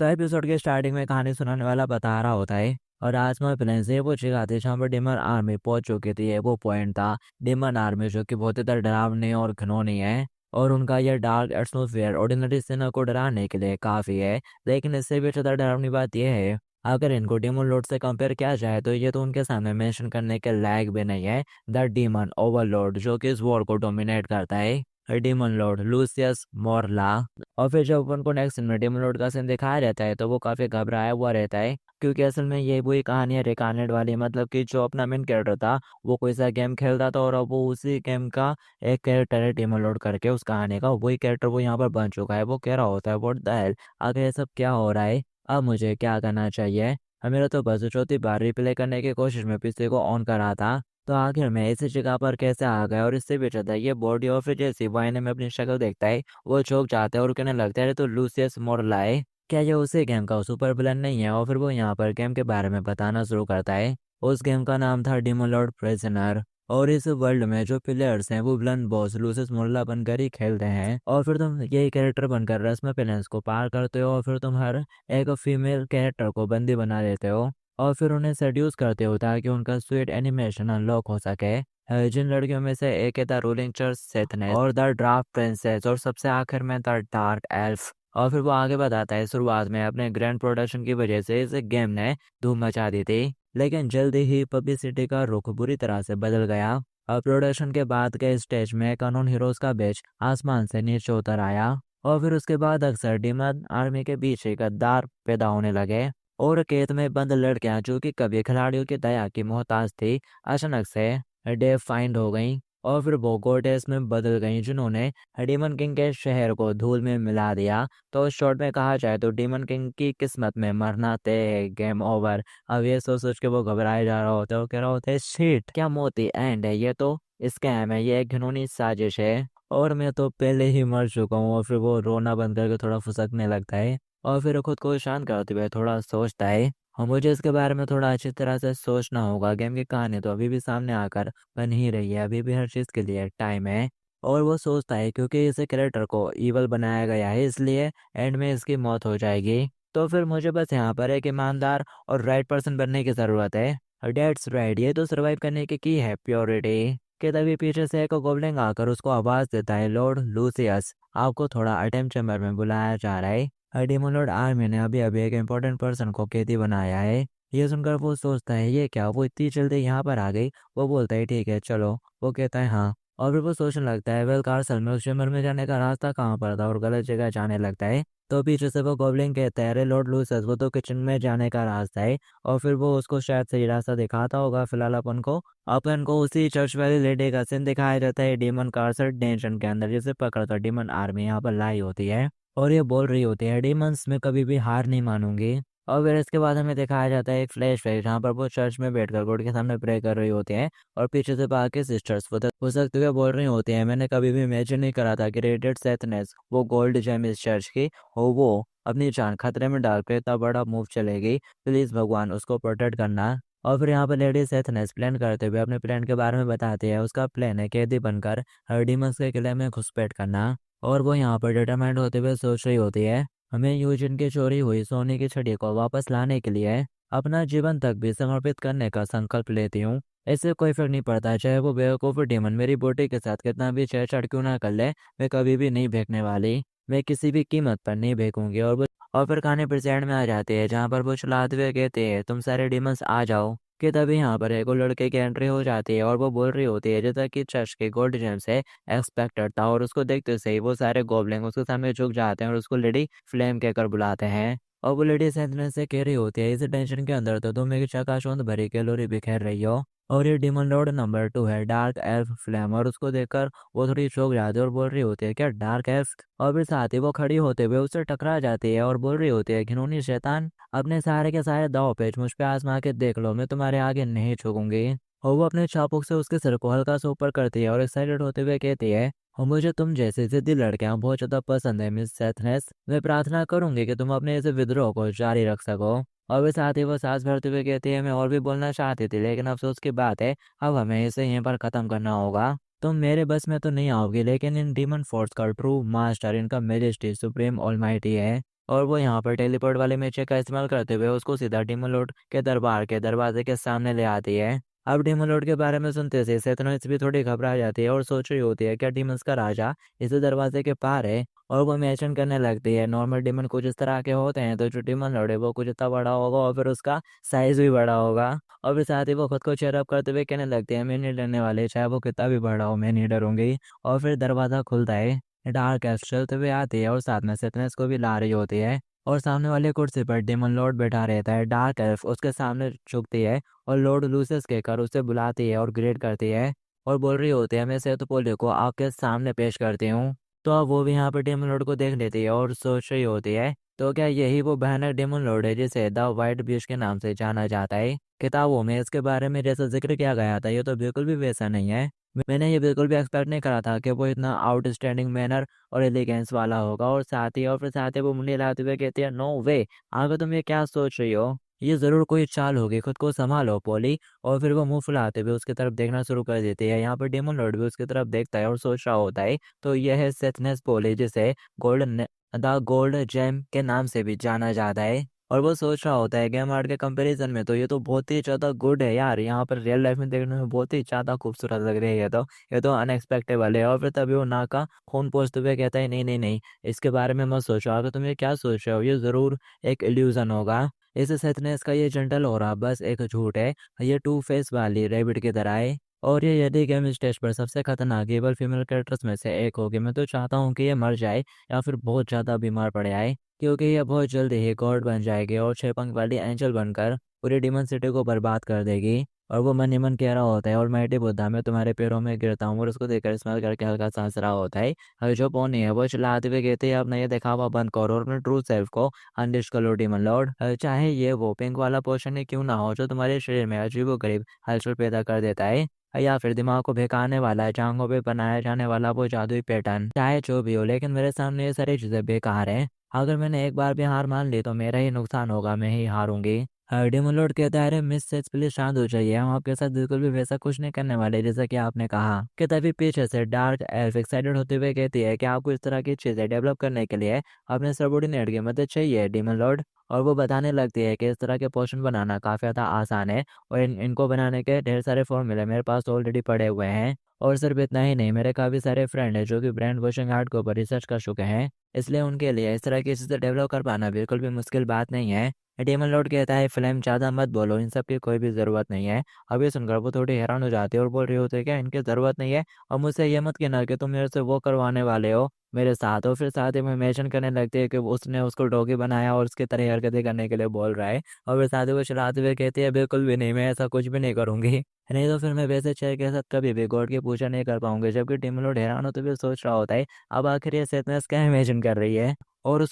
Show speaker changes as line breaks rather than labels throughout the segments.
तो एपिसोड के स्टार्टिंग में कहानी सुनाने वाला बता रहा होता है और आसमान प्लेन से वो जगह थी जहाँ पर डेमन आर्मी पहुंच चुकी थी। ये वो पॉइंट था। डेमन आर्मी जो कि बहुत ही डरावनी और घिनौनी है और उनका यह डार्क एटमोसफियर ऑर्डिनरी सिनर को डराने के लिए काफी है। लेकिन इससे भी ज्यादा डरावनी बात यह है, अगर इनको डेमन लॉर्ड से कंपेयर किया जाए तो ये तो उनके सामने मेंशन करने के लायक भी नहीं है। द डीमन ओवरलॉर्ड जो कि इस वॉर को डोमिनेट करता है, डीमन लॉर्ड लूसियस मोरला। और फिर जब उनको नेक्स्ट में डेमन लॉर्ड का सीन दिखाया रहता है तो वो काफी घबराया हुआ रहता है, क्योंकि असल में ये वही कहानी है रिकार्नेट वाली। मतलब कि जो अपना मेन कैरेक्टर था वो कोई सा गेम खेलता था और अब वो उसी गेम का एक कैरेक्टर है डेमन लॉर्ड करके, उस कहानी का वही कैरेक्टर वो यहाँ पर बन चुका है। वो कह रहा होता है व्हाट द हेल, आगे ये सब क्या हो रहा है, अब मुझे क्या करना चाहिए। मेरा तो बस चौथी बार रिप्ले करने की कोशिश में पीछे को ऑन करा था, तो आखिर मैं इसी जगह पर कैसे आ गया। और इससे भी ज्यादा ये बॉडी और फिर जैसे वाइने में अपनी शक्ल देखता है वो चौंक जाता है और कहने लगता है तो लूसियस मोरलाए, क्या ये उसी गेम का सुपर विलन नहीं है। और फिर वो यहाँ पर गेम के बारे में बताना शुरू करता है। उस गेम का नाम था डेमन लॉर्ड प्रिजनर और इस वर्ल्ड में जो प्लेयर्स हैं वो विलन बॉस लूसियस मोरला बनकर ही खेलते हैं। और फिर तुम यही कैरेक्टर बनकर रस्म पेलेंस को पार करते हो और फिर तुम हर एक फीमेल कैरेक्टर को बंदी बना लेते हो और फिर उन्हें सेड्यूस करते हो ताकि उनका स्वीट एनिमेशन अनलॉक हो सके। जिन लड़कियों में से एक है द रूलिंग चर्च सेथनेस और द ड्राफ्ट प्रिंसेस और सबसे आखिर में द डार्क एल्फ। और फिर वो आगे बताता है शुरुआत में अपने ग्रैंड प्रोडक्शन की वजह से इस गेम ने धूम मचा दी थी, लेकिन जल्दी ही पब्लिसिटी का रुख बुरी तरह से बदल गया। और प्रोडक्शन के बाद के स्टेज में कानून हीरोज का बैच आसमान से नीचे उतर आया और फिर उसके बाद अक्सर डीमन आर्मी के बीच एक गद्दार पैदा होने लगे और कैद में बंद लड़कियां जो कि कभी खिलाड़ियों की दया की मोहताज थी अचानक से डेफ फाइंड हो गई और फिर वो गोडेस में बदल गई जिन्होंने डीमन किंग के शहर को धूल में मिला दिया। तो इस शॉर्ट में कहा जाए तो डीमन किंग की किस्मत में मरना तय है, गेम ओवर। अब ये सोच सोच के वो घबराए जा रहा होता है, वो कह रहा होता है शिट क्या मोती एंड है, ये तो स्कैम है, ये एक घिनौनी साजिश है और मैं तो पहले ही मर चुका हूँ। और फिर वो रोना बंद करके थोड़ा फुसकने लगता है और फिर खुद को शांत करते हुए थोड़ा सोचता है और मुझे इसके बारे में थोड़ा अच्छी तरह से सोचना होगा। गेम की कहानी तो अभी भी सामने आकर बन ही रही है, अभी भी हर चीज़ के लिए टाइम है। और वो सोचता है क्योंकि इस कैरेक्टर को ईवल बनाया गया है इसलिए एंड में इसकी मौत हो जाएगी, तो फिर मुझे बस यहाँ पर एक ईमानदार और राइट पर्सन बनने की ज़रूरत है। डेट्स राइट, ये तो सर्वाइव करने की है प्योरिटी। कि तभी पीछे से एक गोब्लिन आकर उसको आवाज़ देता है लॉर्ड लूसियस, आपको थोड़ा अटेम्प्ट चैम्बर में बुलाया जा रहा है। डेमन लॉर्ड आर्मी ने अभी अभी एक इम्पोर्टेंट पर्सन को कैदी बनाया है। ये सुनकर वो सोचता है ये क्या, वो इतनी जल्दी यहाँ पर आ गई। वो बोलता है ठीक है चलो, वो कहता है हाँ। और फिर वो सोचने लगता है वेल कार्सल में उस चैम्बर में जाने का रास्ता कहाँ पर था और गलत जगह जाने लगता है। तो पीछे से वो गॉब्लिन कहता है अरे लॉर्ड लूसियस वो तो किचन में जाने का रास्ता है। और फिर वो उसको शायद सही रास्ता दिखाता होगा। फिलहाल अपन को उसी चर्च वाली लेडी का सीन दिखाया जाता है डेमन कार्सल टेंशन के अंदर, जिसे पकड़कर डेमन आर्मी यहाँ पर लाई होती है और ये बोल रही होती है डीमंस में कभी भी हार नहीं मानूंगी। और फिर इसके बाद हमें दिखाया जाता है एक फ्लैश बैक जहाँ पर वो चर्च में बैठकर गॉड के सामने प्रे कर रही होती हैं और पीछे से बाकी सिस्टर्स फुसकते हुए बोल रही होती हैं मैंने कभी भी इमेजिन नहीं करा था कि रेडिएट सेथनेस वो गोल्ड जेम इस चर्च की हो, वो अपनी जान खतरे में डाल के इतना बड़ा मूव चलेगी, प्लीज भगवान उसको प्रोटेक्ट करना। और फिर यहाँ पर लेडी सेथनेस प्लान करते हुए अपने प्लान के बारे में बताती है। उसका प्लान है कैदी बनकर हर्डीमस के किले में घुसपैठ करना और वो यहाँ पर डिटरमाइंड होते हुए सोच रही होती है हमें यूजिन की चोरी हुई सोने की छड़ी को वापस लाने के लिए अपना जीवन तक भी समर्पित करने का संकल्प लेती हूँ। इससे कोई फर्क नहीं पड़ता चाहे वो बेवकूफ़ डेमन मेरी बोटी के साथ कितना भी छेड़छाड़ क्यों ना कर ले, मैं कभी भी नहीं फेंकने वाली, मैं किसी भी कीमत पर नहीं फेंकूंगी। और फिर खाने पर साइड में आ जाते हैं जहाँ पर वो चलाते हुए कहते हैं तुम सारे डेमंस आ जाओ। कि तभी यहाँ पर एक लड़के की एंट्री हो जाती है और वो बोल रही होती है जैसा कि चर्च के गोल्ड जेम से एक्सपेक्टेड था। और उसको देखते से ही वो सारे गोबलिंग उसके सामने झुक जाते हैं और उसको लेडी फ्लेम कहकर बुलाते हैं। और वो लेडी सेंथनेस से कह रही होती है इस टेंशन के अंदर तो तुम एक चकाचौंध भरी कैलोरी बिखेर रही हो। और ये डिमन लॉर्ड नंबर 2 है डार्क एल्फ फ्लेम, और उसको देखकर वो थोड़ी चौंक जाती है और बोल रही होती है क्या डार्क एल्फ। और फिर साथ ही वो खड़ी होते हुए उससे टकरा जाती है और बोल रही होती है घिनौनी शैतान, अपने सारे के सारे दाव पेच मुझ पे आजमा के देख लो, मैं तुम्हारे आगे नहीं झुकूंगी। और वो अपने चाबुक से उसके सिर को हल्का सा ऊपर करती है और एक्साइटेड होते हुए कहती है और मुझे तुम जैसे जिद्दी लड़कियां बहुत ज्यादा पसंद है मिस सेथनेस, मैं प्रार्थना करूंगी कि तुम अपने इस विद्रोह को जारी रख सको। और वे साथ ही वो सांस भरते हुए कहती है मैं और भी बोलना चाहती थी लेकिन अफसोस की बात है अब हमें इसे यहीं पर खत्म करना होगा। तुम मेरे बस में तो नहीं आओगी लेकिन इन डीमन फोर्स का ट्रू मास्टर, इनका मेजेस्टी सुप्रीम ऑलमाइटी है, और वो यहाँ पर टेलीपोर्ट वाले मेचे का इस्तेमाल करते हुए उसको सीधा डेमन लॉर्ड के दरबार के दरवाजे के सामने ले आती है। अब डेमन लॉर्ड के बारे में सुनते से सेथनोइस भी थोड़ी घबरा जाती है और सोच रही होती है क्या डीमंस का राजा इस दरवाजे के पार है। और वो इमेजिन करने लगती है नॉर्मल डीमन कुछ इस तरह के होते हैं, तो जो डीमन लॉर्ड है वो कुछ इतना बड़ा होगा और फिर उसका साइज भी बड़ा होगा। और फिर साथ ही वो खुद को चेयरअप करते हुए कहने लगती है मैं नहीं डरने वाले, चाहे वो कितना भी बड़ा हो मैं नहीं डरूंगी। और फिर दरवाजा खुलता है, डार्क एल्फ चलते हुए आती है और साथ में सेथनेस को भी ला रही होती है। और सामने वाली कुर्सी पर डेमन लॉर्ड बैठा रहता है। डार्क एल्फ उसके सामने झुकती है और लॉर्ड लूसियस कहकर उसे बुलाती है और ग्रेट करती है और बोल रही होती है मैं सेतुपोलियो को आपके सामने पेश करती हूँ। तो अब वो भी यहाँ पर डेमन लॉर्ड को देख लेती है और सोच रही होती है तो क्या यही वो भयानक डेमन लॉर्ड है जिसे द वाइट बीच के नाम से जाना जाता है। किताबों में इसके बारे में जैसा जिक्र किया गया था ये तो बिल्कुल भी वैसा नहीं है। मैंने ये बिल्कुल भी एक्सपेक्ट नहीं करा था कि वो इतना आउटस्टैंडिंग मैनर और एलिगेंस वाला होगा। और फिर साथ ही वो मुंडी हिलाते हुए कहती है नो वे, आगे तुम ये क्या सोच रही हो, ये जरूर कोई चाल होगी, खुद को संभालो पोली। और फिर वो मुंह फुलाते हुए उसकी तरफ देखना शुरू कर देती है। यहाँ पर डेमन लॉर्ड भी उसकी तरफ देखता है और सोच रहा होता है तो यह है सेथनेस पोली जिसे गोल्ड द गोल्ड जेम के नाम से भी जाना जाता है। और वो सोच रहा होता है गेम आर्ट के कंपैरिजन में तो ये तो बहुत ही ज़्यादा गुड है यार, यहाँ पर रियल लाइफ में देखने में बहुत ही ज़्यादा खूबसूरत लग रही है ये तो अनएक्सपेक्टेबल है। और फिर तभी वो ना का खून पोंछते हुए कहता है नहीं नहीं नहीं, इसके बारे में मत सोचो, अगर तुम ये क्या सोच रहे हो ये ज़रूर एक इल्यूजन होगा। इस सेथनेस का ये जेंटल हो रहा बस एक झूठ है, ये टू फेस वाली रैबिट की तरह है। और ये यदि गेम स्टेज पर सबसे खतरनाक एबल फीमेल कैरेक्टर्स में से एक होगी, मैं तो चाहता हूँ कि ये मर जाए या फिर बहुत ज़्यादा बीमार पड़ जाए, क्योंकि ये बहुत जल्द ही गॉड बन जाएगी और 6 पंख वाली एंजल बनकर पूरी डिमन सिटी को बर्बाद कर देगी। और वो मन ही मन कह रहा होता है और माइटी बुद्धा मैं तुम्हारे पैरों में गिरता हूँ, और उसको देखकर स्माइल करके हल्का सा हंस रहा होता है। और जो पोनी है वो चिल्लाते हुए कहते हैं अपना ये दिखावा बंद करो और अपने ट्रू सेल्फ को अनलिश करो डीमन लॉर्ड, चाहे ये वो पिंक वाला पोर्शन ही क्यों ना हो जो तुम्हारे शरीर में अजीबोगरीब हलचल पैदा कर देता है, या फिर दिमाग को बहकाने वाला जांघों पे बनाया जाने वाला वो जादुई पैटर्न, चाहे जो भी हो, लेकिन मेरे सामने ये सारी चीजें बेकार हैं। अगर मैंने एक बार भी हार मान ली तो मेरा ही नुकसान होगा, मैं ही हारूंगी। डेमन लॉर्ड कहता है अरे मिस सेज प्लीज शांत हो जाइए, हम आपके साथ बिल्कुल भी वैसा कुछ नहीं करने वाले जैसा कि आपने कहा। कि तभी पीछे से डार्क एल्फ एक्साइटेड होते हुए कहती है कि आपको इस तरह की चीजें डेवलप करने के लिए अपने सबऑर्डिनेट की मदद चाहिए डेमन लॉर्ड। और वो बताने लगती है कि इस तरह के पोर्शन बनाना काफ़ी ज़्यादा आसान है और इनको बनाने के ढेर सारे फॉर्मूले मेरे पास ऑलरेडी पड़े हुए हैं। और सिर्फ इतना ही नहीं, मेरे काफ़ी सारे फ्रेंड हैं जो कि ब्रांड वॉशिंग आर्ट के ऊपर रिसर्च कर चुके हैं, इसलिए उनके लिए इस तरह की चीज़ें डेवलप कर पाना बिल्कुल भी मुश्किल बात नहीं है। डेमन लॉर्ड कहता है फिल्म ज़्यादा मत बोलो, इन सब की कोई भी ज़रूरत नहीं है। अब ये सुनकर वो थोड़ी हैरान हो जाती है और बोल रही होती है क्या इनकी ज़रूरत नहीं है, और मुझसे ये मत कहना कि तुम मेरे से वो करवाने वाले हो मेरे साथ। और फिर साथ ही में इमेजिन करने लगती है कि उसने उसको डॉगी बनाया और उसकी तरह हरकतें करने के लिए बोल रहा है। और फिर साथ ही वो चिल्लाते हुए कहती है बिल्कुल भी नहीं, मैं ऐसा कुछ भी नहीं करूंगी, नहीं तो फिर मैं वैसे चेयर के साथ कभी भी गॉड की पूजा नहीं कर पाऊंगी। जबकि डेमन लॉर्ड हैरान होते हुए सोच रहा होता है अब आखिर ये सेथनेस क्या इमेजिन कर रही है। और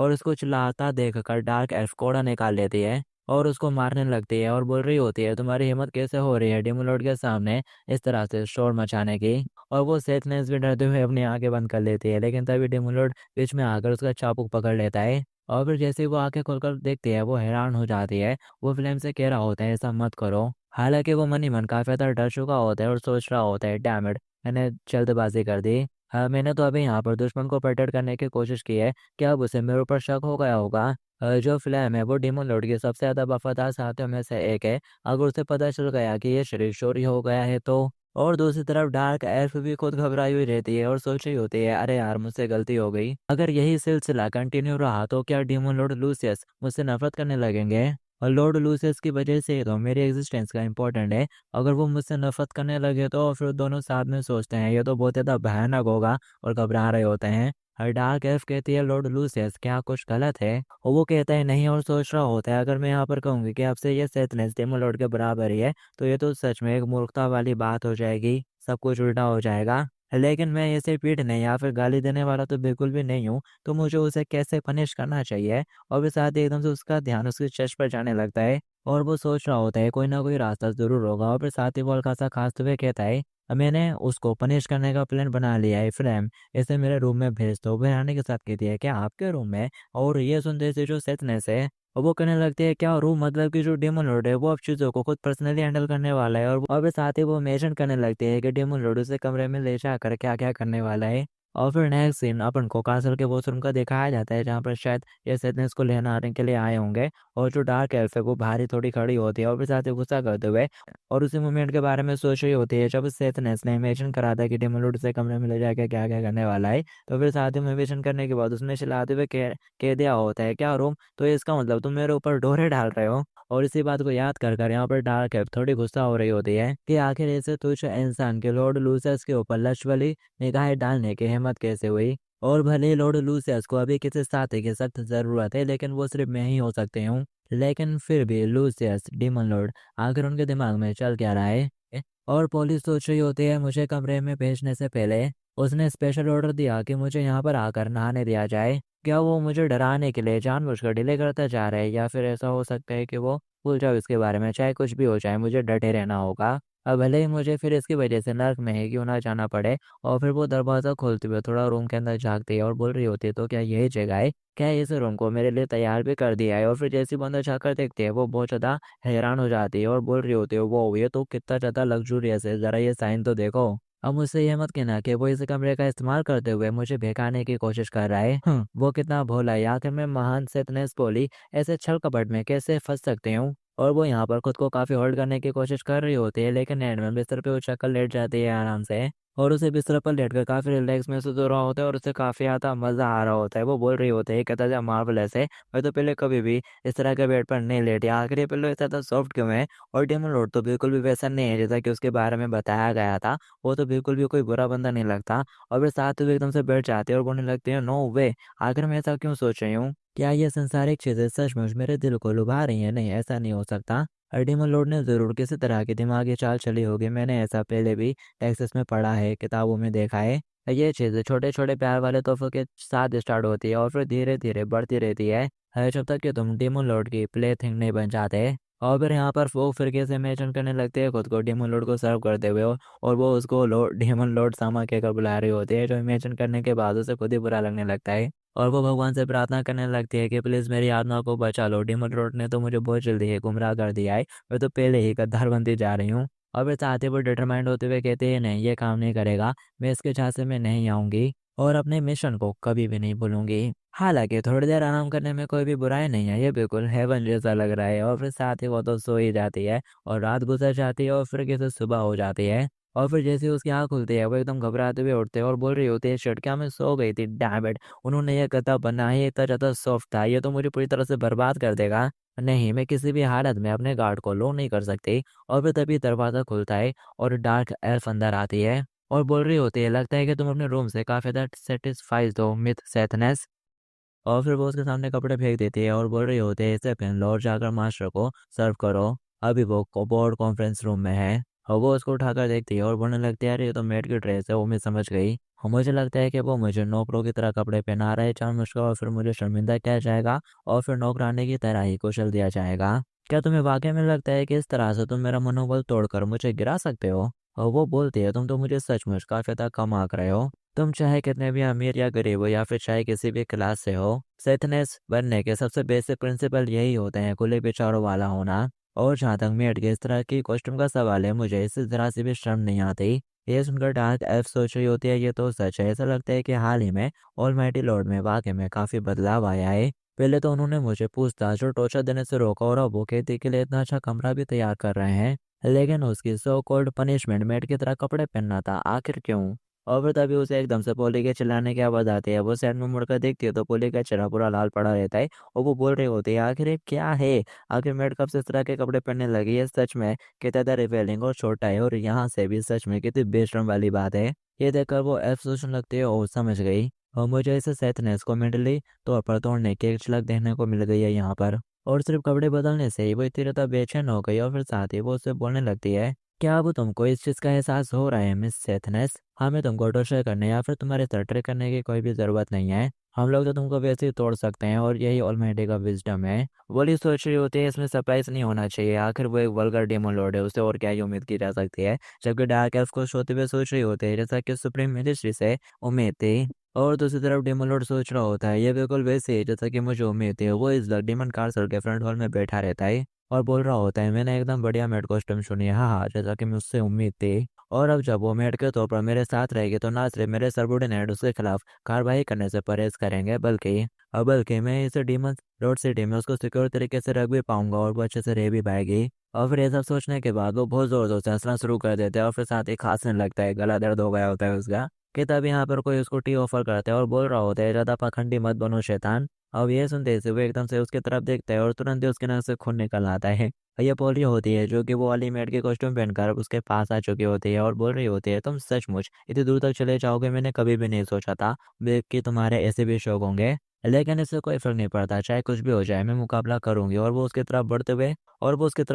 उसको चिल्लाता देखकर डार्क एल्फ कोड़ा निकाल लेती है और उसको मारने लगती है और बोल रही होती है तुम्हारी हिम्मत कैसे हो रही है डेमन लॉर्ड के सामने इस तरह से शोर मचाने की। और वो सेथनेस भी डरते हुए अपनी आंखें बंद कर लेती है, लेकिन तभी डेमन लॉर्ड बीच में आकर उसका चाबुक पकड़ लेता है। और फिर जैसे ही वो आंखें खोलकर देखती है वो हैरान हो जाती है। वो फ्लेम से कह रहा होता है ऐसा मत करो, हालांकि वो मन ही मन काफी ज्यादा डर चुका होता है और सोच रहा होता है डैम इट, मैंने जल्दबाजी कर दी। हाँ, मैंने तो अभी यहाँ पर दुश्मन को प्रोटेक्ट करने की कोशिश की है, क्या अब उसे मेरे ऊपर शक हो गया होगा। जो फ्लैम है वो डेमन लॉर्ड के सबसे ज्यादा वफादार साथियों में से एक है, अगर उसे पता चल गया कि ये शरीर चोरी हो गया है तो। और दूसरी तरफ डार्क एल्फ भी खुद घबराई हुई रहती है और सोच रही होती है अरे यार मुझसे गलती हो गई, अगर यही सिलसिला कंटिन्यू रहा तो क्या डेमन लॉर्ड लूसियस मुझसे नफरत करने लगेंगे। और लॉर्ड लूसियस की वजह से तो मेरी एग्जिस्टेंस का इम्पोर्टेंट है, अगर वो मुझसे नफरत करने लगे तो फिर दोनों साथ में सोचते हैं ये तो बहुत ज़्यादा भयानक होगा और घबरा रहे होते हैं। हर डार्क एल्फ कहती है लॉर्ड लूसियस क्या कुछ गलत है, और वो कहता है नहीं, और सोच रहा होता है अगर मैं यहाँ पर कहूँगी कि आपसे ये सेथनेस डेमन लॉर्ड के बराबर ही है तो ये तो सच में एक मूर्खता वाली बात हो जाएगी, सब कुछ उल्टा हो जाएगा। लेकिन मैं इसे पीटने या फिर गाली देने वाला तो बिल्कुल भी नहीं हूँ, तो मुझे उसे कैसे पनिश करना चाहिए। और फिर साथ ही एकदम से उसका ध्यान उसके चेस्ट पर जाने लगता है और वो सोच रहा होता है कोई ना कोई रास्ता जरूर होगा। और फिर साथ ही वो हल्का सा खांसते हुए कहता है मैंने उसको पनिश करने का प्लान बना लिया है फ्रेम, इसे मेरे रूम में भेज दो। फिर आने के साथ कहती है क्या आपके रूम में, और ये सुनते से जो सेथनेस है और वो कहने लगते हैं क्या रूम, मतलब कि जो डेमन लॉर्ड है वो अब चीज़ों को खुद पर्सनली हैंडल करने वाला है। और फिर साथ ही वो इमेजिन करने लगते हैं कि डेमन लॉर्ड उसे कमरे में ले जाकर क्या क्या करने वाला है। और फिर नेक्स्ट सीन अपन को कासल के वॉशरूम का दिखाया जाता है, जहाँ पर शायद ये सैतनेस को लेने आने के लिए आए होंगे। और जो डार्क एल्फ है वो भारी थोड़ी खड़ी होती है और फिर साथ ही गुस्सा करते हुए और उसी मोमेंट के बारे में सोच रही होती है जब सैतनेस ने इमेजिन करा था कि डेमोलॉर्ड से कमरे में ले जाकर क्या क्या करने वाला है। तो फिर साथ ही में इमेजिन करने के बाद उसने चिल्लाते हुए कह दिया होता है, क्या रूम, तो इसका मतलब तुम मेरे ऊपर डोरे डाल रहे हो। और इसी बात को याद कर कर यहाँ पर डार्क एल्फ थोड़ी गुस्सा हो रही होती है कि आखिर ऐसे तुच्छ इंसान के लॉर्ड लूसियस के ऊपर लश वाली निगाहें डालने की हिम्मत कैसे हुई। और भले ही लॉर्ड लूसियस को अभी किसी साथी की सख्त जरूरत है, लेकिन वो सिर्फ मैं ही हो सकती हूँ। लेकिन फिर भी लूसियस डीमन लॉर्ड, आखिर उनके दिमाग में चल क्या रहा है। और पुलिस सोच रही होती है मुझे कमरे में भेजने से पहले उसने स्पेशल ऑर्डर दिया कि मुझे यहाँ पर आकर नहाने दिया जाए। क्या वो मुझे डराने के लिए जानबूझकर डिले करता जा रहा है, या फिर ऐसा हो सकता है कि वो भूल जाओ इसके बारे में, चाहे कुछ भी हो जाए मुझे डटे रहना होगा। अब भले ही मुझे फिर इसकी वजह से नर्क में ही क्यों ना जाना पड़े। और फिर वो दरवाज़ा खोलते हुए थोड़ा रूम के अंदर झाँकती है और बोल रही होती है, तो क्या यही जगह है, क्या इस रूम को मेरे लिए तैयार भी कर दिया है। और फिर जैसी बंदा झाँक कर देखती है वो बहुत ज़्यादा हैरान हो जाती है और बोल रही होती है, वो ये तो कितना ज़्यादा लग्जूरियस है, ज़रा ये साइन तो देखो। अब मुझसे ये मत कहना कि वो इस कमरे का इस्तेमाल करते हुए मुझे बहकाने की कोशिश कर रहा है। वो कितना भोला है, आखिर मैं महान सेतनेस बोली ऐसे छल कपट में कैसे फंस सकती हूँ। और वो यहाँ पर खुद को काफी होल्ड करने की कोशिश कर रही होती है, लेकिन एंड में बिस्तर पे उछल कर लेट जाती है आराम से। और उसे बिस्तर पर लेटकर काफी रिलैक्स महसूस हो रहा होता है और उसे काफी ज्यादा मजा आ रहा होता है। वो बोल रही होती है, कहता है मार्वलस है, मैं तो पहले कभी भी इस तरह के बेड पर नहीं लेटी, आखिर ये पिल्लो इतना सॉफ्ट क्यों है। और डेमन लॉर्ड तो बिल्कुल भी वैसा नहीं है जैसा कि उसके बारे में बताया गया था। वो तो बिल्कुल भी कोई बुरा बंदा नहीं लगता। और फिर साथ ही एकदम से बैठ जाते हैं और बोलने लगते हैं, नो वे, आखिर मैं ऐसा क्यों सोच रही हूँ, क्या ये संसारिक चीजें सचमुच मेरे दिल को लुभा रही हैं। नहीं, ऐसा नहीं हो सकता। डेमन लॉर्ड ने जरूर किसी तरह की दिमागी चाल चली होगी, मैंने ऐसा पहले भी टेक्सास में पढ़ा है, किताबों में देखा है। ये चीजें छोटे छोटे प्यार वाले तोहफों के साथ स्टार्ट होती है और फिर धीरे धीरे बढ़ती रहती है जब तक कि तुम डेमन लॉर्ड की प्ले थिंग नहीं बन जाते। और फिर यहाँ पर वो फिर से इमेजिन करने लगते हैं खुद को डेमन लॉर्ड को सर्व करते हुए, और वो उसको लॉर्ड डेमन लॉर्ड सामा कहकर बुला रही होती है, जो इमेजिन करने के बाद उसे खुद ही बुरा लगने लगता है। और वो भगवान से प्रार्थना करने लगती है कि प्लीज मेरी आत्मा को बचा लो, डेमन लॉर्ड ने तो मुझे बहुत जल्दी ही गुमराह कर दिया है, मैं तो पहले ही गद्दार बनती जा रही हूँ। और फिर साथ ही वो डिटरमाइंड होते हुए कहते हैं, नहीं ये काम नहीं करेगा, मैं इसके झांसे में नहीं आऊंगी और अपने मिशन को कभी भी नहीं भूलूंगी। हालांकि थोड़ी देर आराम करने में कोई भी बुराई नहीं है, ये बिल्कुल हेवन जैसा लग रहा है। और फिर साथ ही वो तो सो ही जाती है और रात गुजर जाती है और फिर कैसे सुबह हो जाती है। और फिर जैसे ही उसकी आँख खुलती है वो एकदम घबराते हुए उठते हैं और बोल रही होती है, शिट, क्या मैं सो गई थी, डैम इट, उन्होंने ये गधा बना ही इतना ज़्यादा सॉफ्ट था, ये तो मुझे पूरी तरह से बर्बाद कर देगा। नहीं, मैं किसी भी हालत में अपने गार्ड को लो नहीं कर सकती। और फिर तभी दरवाज़ा खुलता है और डार्क एल्फ अंदर आती है और बोल रही होती है, लगता है कि तुम अपने रूम से काफ़ी ज़्यादा सेटिस्फाइड हो मिथ सेथनेस। और फिर वो उसके सामने कपड़े फेंक देती है और बोल रही होती है, इसे पहन लो और जाकर मास्टर को सर्व करो, अभी वो बोर्ड कॉन्फ्रेंस रूम में है। और वो उसको उठाकर देखती है और बोलने लगती है, अरे ये तो मेड की ड्रेस है, वो मैं समझ गई। और मुझे लगता है कि वो मुझे नौकरों की तरह कपड़े पहना रहा है जानबूझकर, और फिर मुझे शर्मिंदा किया जाएगा और फिर नौकरानी की तरह ही कुशल दिया जाएगा। क्या तुम्हें वाकई में लगता है कि इस तरह से तुम मेरा मनोबल तोड़कर मुझे गिरा सकते हो। और वो बोलती है, तुम तो मुझे सचमुच काफी ज्यादा कम आंक रहे हो। तुम चाहे कितने भी अमीर या गरीब हो या फिर चाहे किसी भी क्लास से हो, सेथनेस बनने के सबसे बेसिक प्रिंसिपल यही होते हैं, खुले विचारों वाला होना। और जहाँ तक मेड के इस तरह की कॉस्ट्यूम का सवाल है, मुझे इससे जरा सी भी शर्म नहीं आती। ये सुनकर डार्क एल्फ सोच रही होती है, ये तो सच है, ऐसा लगता है कि हाल ही में ऑलमाइटी लॉर्ड में वाकई में काफी बदलाव आया है। पहले तो उन्होंने मुझे पूछताछ और टॉर्चर देने से रोका और अब वो खेती के लिए इतना अच्छा कमरा भी तैयार कर रहे हैं, लेकिन उसकी सो कॉल्ड पनिशमेंट मेड की तरह कपड़े पहनना था, आखिर क्यों। और फिर तभी उसे एकदम से पोली के चिल्लाने की आवाज आती है। वो साइड में मुड़कर देखती है तो पोली का चेहरा पूरा लाल पड़ा रहता है और वो बोल रही होती है, आखिर ये क्या है, आखिर मेड कब से इस तरह के कपड़े पहनने लगी है, सच में कितना रिवेलिंग और छोटा है, और यहाँ से भी सच में कितनी बेशरम वाली बात है। ये देखकर वो एफ सोचने लगती है, ओ समझ गई, और मुझे इसे सेथनेस को मेंटली तौर पर तोड़ने की एक झलक देखने को मिल गई है यहाँ पर। और सिर्फ कपड़े बदलने से ही वो इतनी ज्यादा बेचैन हो गई और फिर साथ ही वो उससे बोलने लगती है, क्या अब तुमको इस चीज का एहसास हो रहा है मिस सेथनेस, हमें तुमको टॉर्चर करने या फिर तुम्हारे सर ट्रिक करने की कोई भी जरूरत नहीं है, हम लोग तो तुमको वैसे ही तोड़ सकते हैं और यही ऑलमाइटी का विजडम है। वोली सोच रही होती है, इसमें सरप्राइज नहीं होना चाहिए, आखिर वो एक वल्गर डेमन लॉर्ड है, उससे और क्या ही उम्मीद की जा सकती है। जबकि डार्क एल्फ को सोते हुए सोच रही होती है जैसा कि सुप्रीम मिनिस्ट्री से उम्मीद थी। और दूसरी तरफ डेमन लॉर्ड सोच रहा होता है, ये बिल्कुल वैसे ही जैसा कि मुझे उम्मीद थी। वो इस डेमन कार्सल के फ्रंट हॉल में बैठा रहता है और बोल रहा होता है, मैंने एकदम बढ़िया मेड कॉस्ट्यूम चुनी है, हाँ हाँ, जैसा कि मुझसे उम्मीद थी। और अब जब वो मेड के तौर पर मेरे साथ रहेगी तो ना सिर्फ मेरे सबॉर्डिनेट उसके खिलाफ कार्रवाई करने से परहेज करेंगे, बल्कि मैं इस डीमन रोड सिटी में उसको सिक्योर तरीके से रख भी पाऊंगा और वो अच्छे से रह भी पाएगी। और फिर ये सब सोचने के बाद वो बहुत जोर जोर से हंसना शुरू कर देते हैं और फिर साथ ही खांसने लगता है, गला दर्द हो गया होता है उसका। कि तब यहाँ पर कोई उसको टी ऑफर करता है और बोल रहा होता है, ज्यादा पाखंडी मत बनो शैतान। अब ये सुनते ही वो एकदम से उसकी तरफ देखता है और तुरंत ही उसके नाक से खून निकल आता है। ये पोली होती है जो कि वो वाली मेड के कॉस्ट्यूम पहनकर उसके पास आ चुकी होती है और बोल रही होती है, तुम सचमुच इतनी दूर तक चले जाओगे, मैंने कभी भी नहीं सोचा था कि तुम्हारे ऐसे भी शौक होंगे। लेकिन इससे कोई फर्क नहीं पड़ता, चाहे कुछ भी हो जाए मैं मुकाबला करूंगी। और वो उसकी तरफ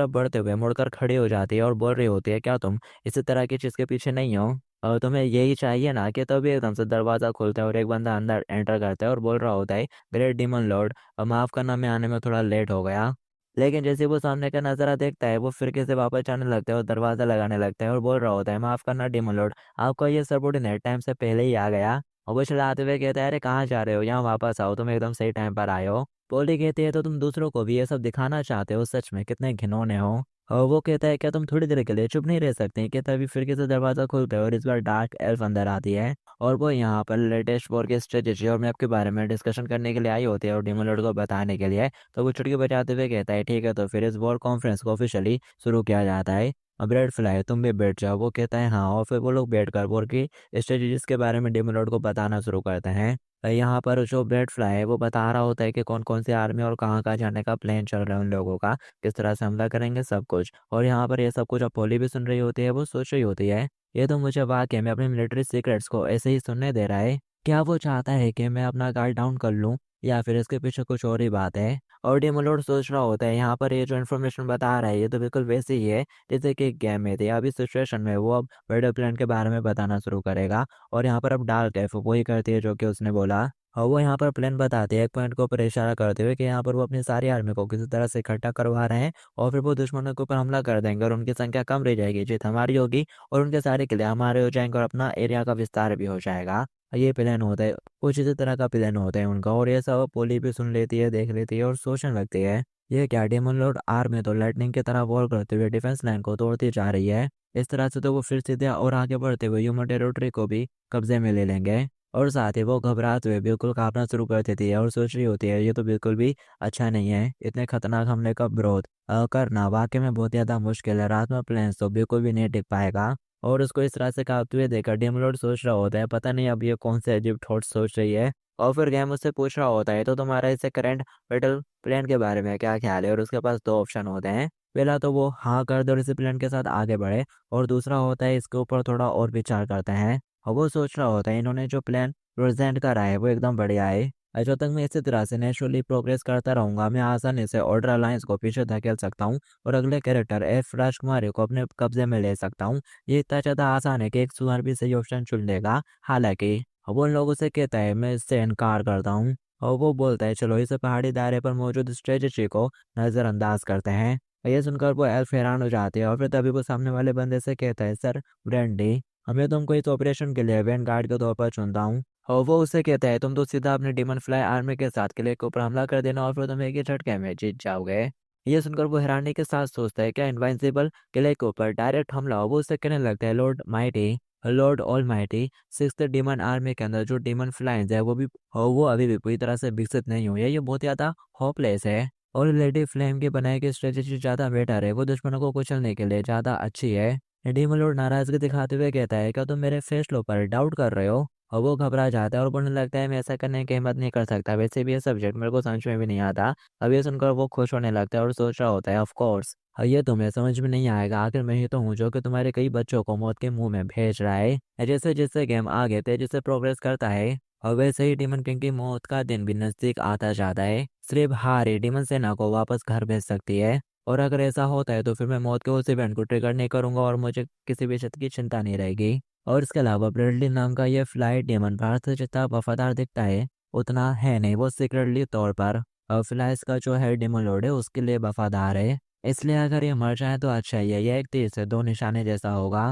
बढ़ते हुए मुड़कर खड़ी हो जाती है और बोल रही होती है, क्या तुम इसी तरह की चीज के पीछे नहीं हो? और तुम्हें यही चाहिए ना? कि तभी एकदम से दरवाजा खुलता है और एक बंदा अंदर एंटर करता है और बोल रहा होता है, ग्रेट डीमन लॉर्ड, माफ करना मैं आने में थोड़ा लेट हो गया। लेकिन जैसे वो सामने का नजारा देखता है वो फिरके से वापस जाने लगता है और दरवाजा लगाने लगता है और बोल रहा होता है, माफ करना डीमन लॉर्ड, आपका ये सबॉर्डिनेट टाइम से पहले ही आ गया। और वो चलाते हुए कहता है, अरे कहाँ जा रहे हो, यहाँ वापस आओ, तुम एकदम सही टाइम पर आए हो। पोली कहती है, तो तुम दूसरों को भी ये सब दिखाना चाहते हो, सच में कितने घिनौने हो। और वो कहता है, क्या तुम थोड़ी देर के लिए चुप नहीं रह सकते? कि तभी फिर से दरवाजा खुलता है और इस बार डार्क एल्फ अंदर आती है और वो यहाँ पर लेटेस्ट वॉर की स्ट्रेटेजी और मैप के बारे में डिस्कशन करने के लिए आई होती है और डीमन लॉर्ड को बताने के लिए। तो वो चुटकी बजाते हुए कहता है, ठीक है, तो फिर इस वॉर कॉन्फ्रेंस को ऑफिशियली शुरू किया जाता है। अब रेड फ्लाई, तुम भी बैठ जाओ। वो कहता है हाँ, और फिर वो लोग बैठकर वॉर की स्ट्रेटेजीज के बारे में डीमन लॉर्ड को बताना शुरू करते हैं। यहाँ पर जो ब्रेड फ्लाई है वो बता रहा होता है कि कौन कौन सी आर्मी और कहाँ कहाँ जाने का प्लान चल रहा है उन लोगों का, किस तरह से हमला करेंगे, सब कुछ। और यहाँ पर ये सब कुछ अपोली भी सुन रही होती है। वो सोच रही होती है, ये तो मुझे वाकई में अपने मिलिट्री सीक्रेट्स को ऐसे ही सुनने दे रहा है। क्या वो चाहता है कि मैं अपना गार्ड डाउन कर लूँ, या फिर इसके पीछे कुछ और ही बात है? और डेमोलोड सोच रहा होता है, यहाँ पर ये जो इन्फॉर्मेशन बता रहा है ये तो बिल्कुल वैसे ही है जैसे कि एक गेम में थे। अभी सिचुएशन में वो अब बर्डर प्लान के बारे में बताना शुरू करेगा। और यहाँ पर अब डार्क एफ वही करती है जो कि उसने बोला। और वो यहाँ पर प्लान बताते हैं, एक पॉइंट के ऊपर इशारा करते हुए कि यहाँ पर वो अपनी सारी आर्मी को किसी तरह से इकट्ठा करवा रहे हैं और फिर वो दुश्मनों के ऊपर हमला कर देंगे और उनकी संख्या कम रह जाएगी, जीत हमारी होगी और उनके सारे किले हमारे हो जाएंगे और अपना एरिया का विस्तार भी हो जाएगा। ये प्लान होता है, कुछ इसी तरह का प्लान होता है उनका। और ये सब पोली भी सुन लेती है, देख लेती है और सोचने लगती है, ये क्या डेमन लॉर्ड आर्मी तो लाइटनिंग की तरह वॉर करते हुए डिफेंस लाइन को तोड़ती जा रही है। इस तरह से तो वो फिर सीधे और आगे बढ़ते हुए ह्यूमन टेरिटरी को भी कब्जे में ले लेंगे। और साथ ही वो घबराते हुए बिल्कुल कांपना शुरू कर देती है और सोच रही होती है, ये तो बिल्कुल भी अच्छा नहीं है, इतने खतरनाक हमले का विरोध करना वाकई में बहुत ज़्यादा मुश्किल है, रात में प्लेन्स तो बिल्कुल भी नहीं टिक पाएगा। और उसको इस तरह से कांपते हुए देखकर डेमलॉर्ड सोच रहा होता है, पता नहीं अब ये कौन से अजीब थॉट सोच रही है। और फिर गेम उससे पूछ रहा होता है, तो तुम्हारा इससे करंट बैटल प्लान के बारे में क्या ख्याल है? और उसके पास दो ऑप्शन होते हैं, पहला तो वो हाँ कर दे और इसी प्लान के साथ आगे बढ़े, और दूसरा होता है इसके ऊपर थोड़ा और विचार करते हैं। और वो सोच रहा होता है, इन्होंने जो प्लान प्रेजेंट करा है वो एकदम बढ़िया है। जब तक मैं इसी तरह से नेचुरली प्रोग्रेस करता रहूंगा मैं आसानी से ऑर्डर अलायंस को पीछे धकेल सकता हूँ और अगले कैरेक्टर एफ राजकुमारी को अपने कब्जे में ले सकता हूँ। ये इतना ज़्यादा आसान है कि एक सुअर भी सही ऑप्शन चुन लेगा। हालांकि वो उन लोगों से कहता है, मैं इससे इनकार करता हूँ। और वो बोलता है, चलो इस पहाड़ी दायरे पर मौजूद स्ट्रेटजी को नज़रअंदाज करते हैं। ये सुनकर वो एल्फ हैरान हो जाती है और फिर तभी वो सामने वाले बंदे से कहता है, सर ब्रेंडी, हमें तुमको इस ऑपरेशन के लिए वेन गार्ड के तौर पर चुनता हूँ। और वो उससे कहता है, तुम तो सीधा अपने डीमन फ्लाई आर्मी के साथ किले के ऊपर हमला कर देना और फिर तुम एक ही झटके में जीत जाओगे। ये सुनकर वो हैरानी के साथ सोचता है, क्या इनवाइंसिबल किले के ऊपर डायरेक्ट हमला हो? वो उससे कहने लगता है, Lord all mighty, sixth demon army के अंदर जो डीमन फ्लाइंस है वो अभी भी पूरी तरह से विकसित नहीं हुई है, ये बहुत ज्यादा होपलेस है। और लेडी फ्लेम की बनाई गई स्ट्रेटेजी ज्यादा बेटर है, वो दुश्मनों को कुचलने के लिए ज्यादा अच्छी है। डीमन लॉर्ड नाराजगी दिखाते हुए कहता है, क्या तुम मेरे फैसलों पर डाउट कर रहे हो? और वो घबरा जाता है और बोलने लगता है, मैं ऐसा करने की हिम्मत नहीं कर सकता, वैसे भी ये सब्जेक्ट मेरे को समझ में भी नहीं आता। अब ये सुनकर वो खुश होने लगता है और सोच रहा होता है, ऑफ कोर्स ये तुम्हें समझ में नहीं आएगा, आखिर मैं ही तो हूँ जो कि तुम्हारे कई बच्चों को मौत के मुंह में भेज रहा है। जैसे जैसे गेम आगे तेजी से प्रोग्रेस करता है और वैसे ही डीमन किंग की मौत का दिन भी नजदीक आता जाता है। सिर्फ हार ही डीमन सेना को वापस घर भेज सकती है। और अगर ऐसा होता है तो फिर मैं मौत के उस इवेंट को ट्रिगर नहीं करूंगा और मुझे किसी भी चीज की चिंता नहीं रहेगी। और इसके अलावा ब्रेडली नाम का ये फ्लाइट डेमन भारत से जितना वफादार दिखता है उतना है नहीं, वो सीक्रेटली तौर पर फ्लाइस का जो है डेमन लॉर्ड है उसके लिए वफादार है। इसलिए अगर ये मर जाए तो अच्छा ही है, ये एक तीर से दो निशाने जैसा होगा।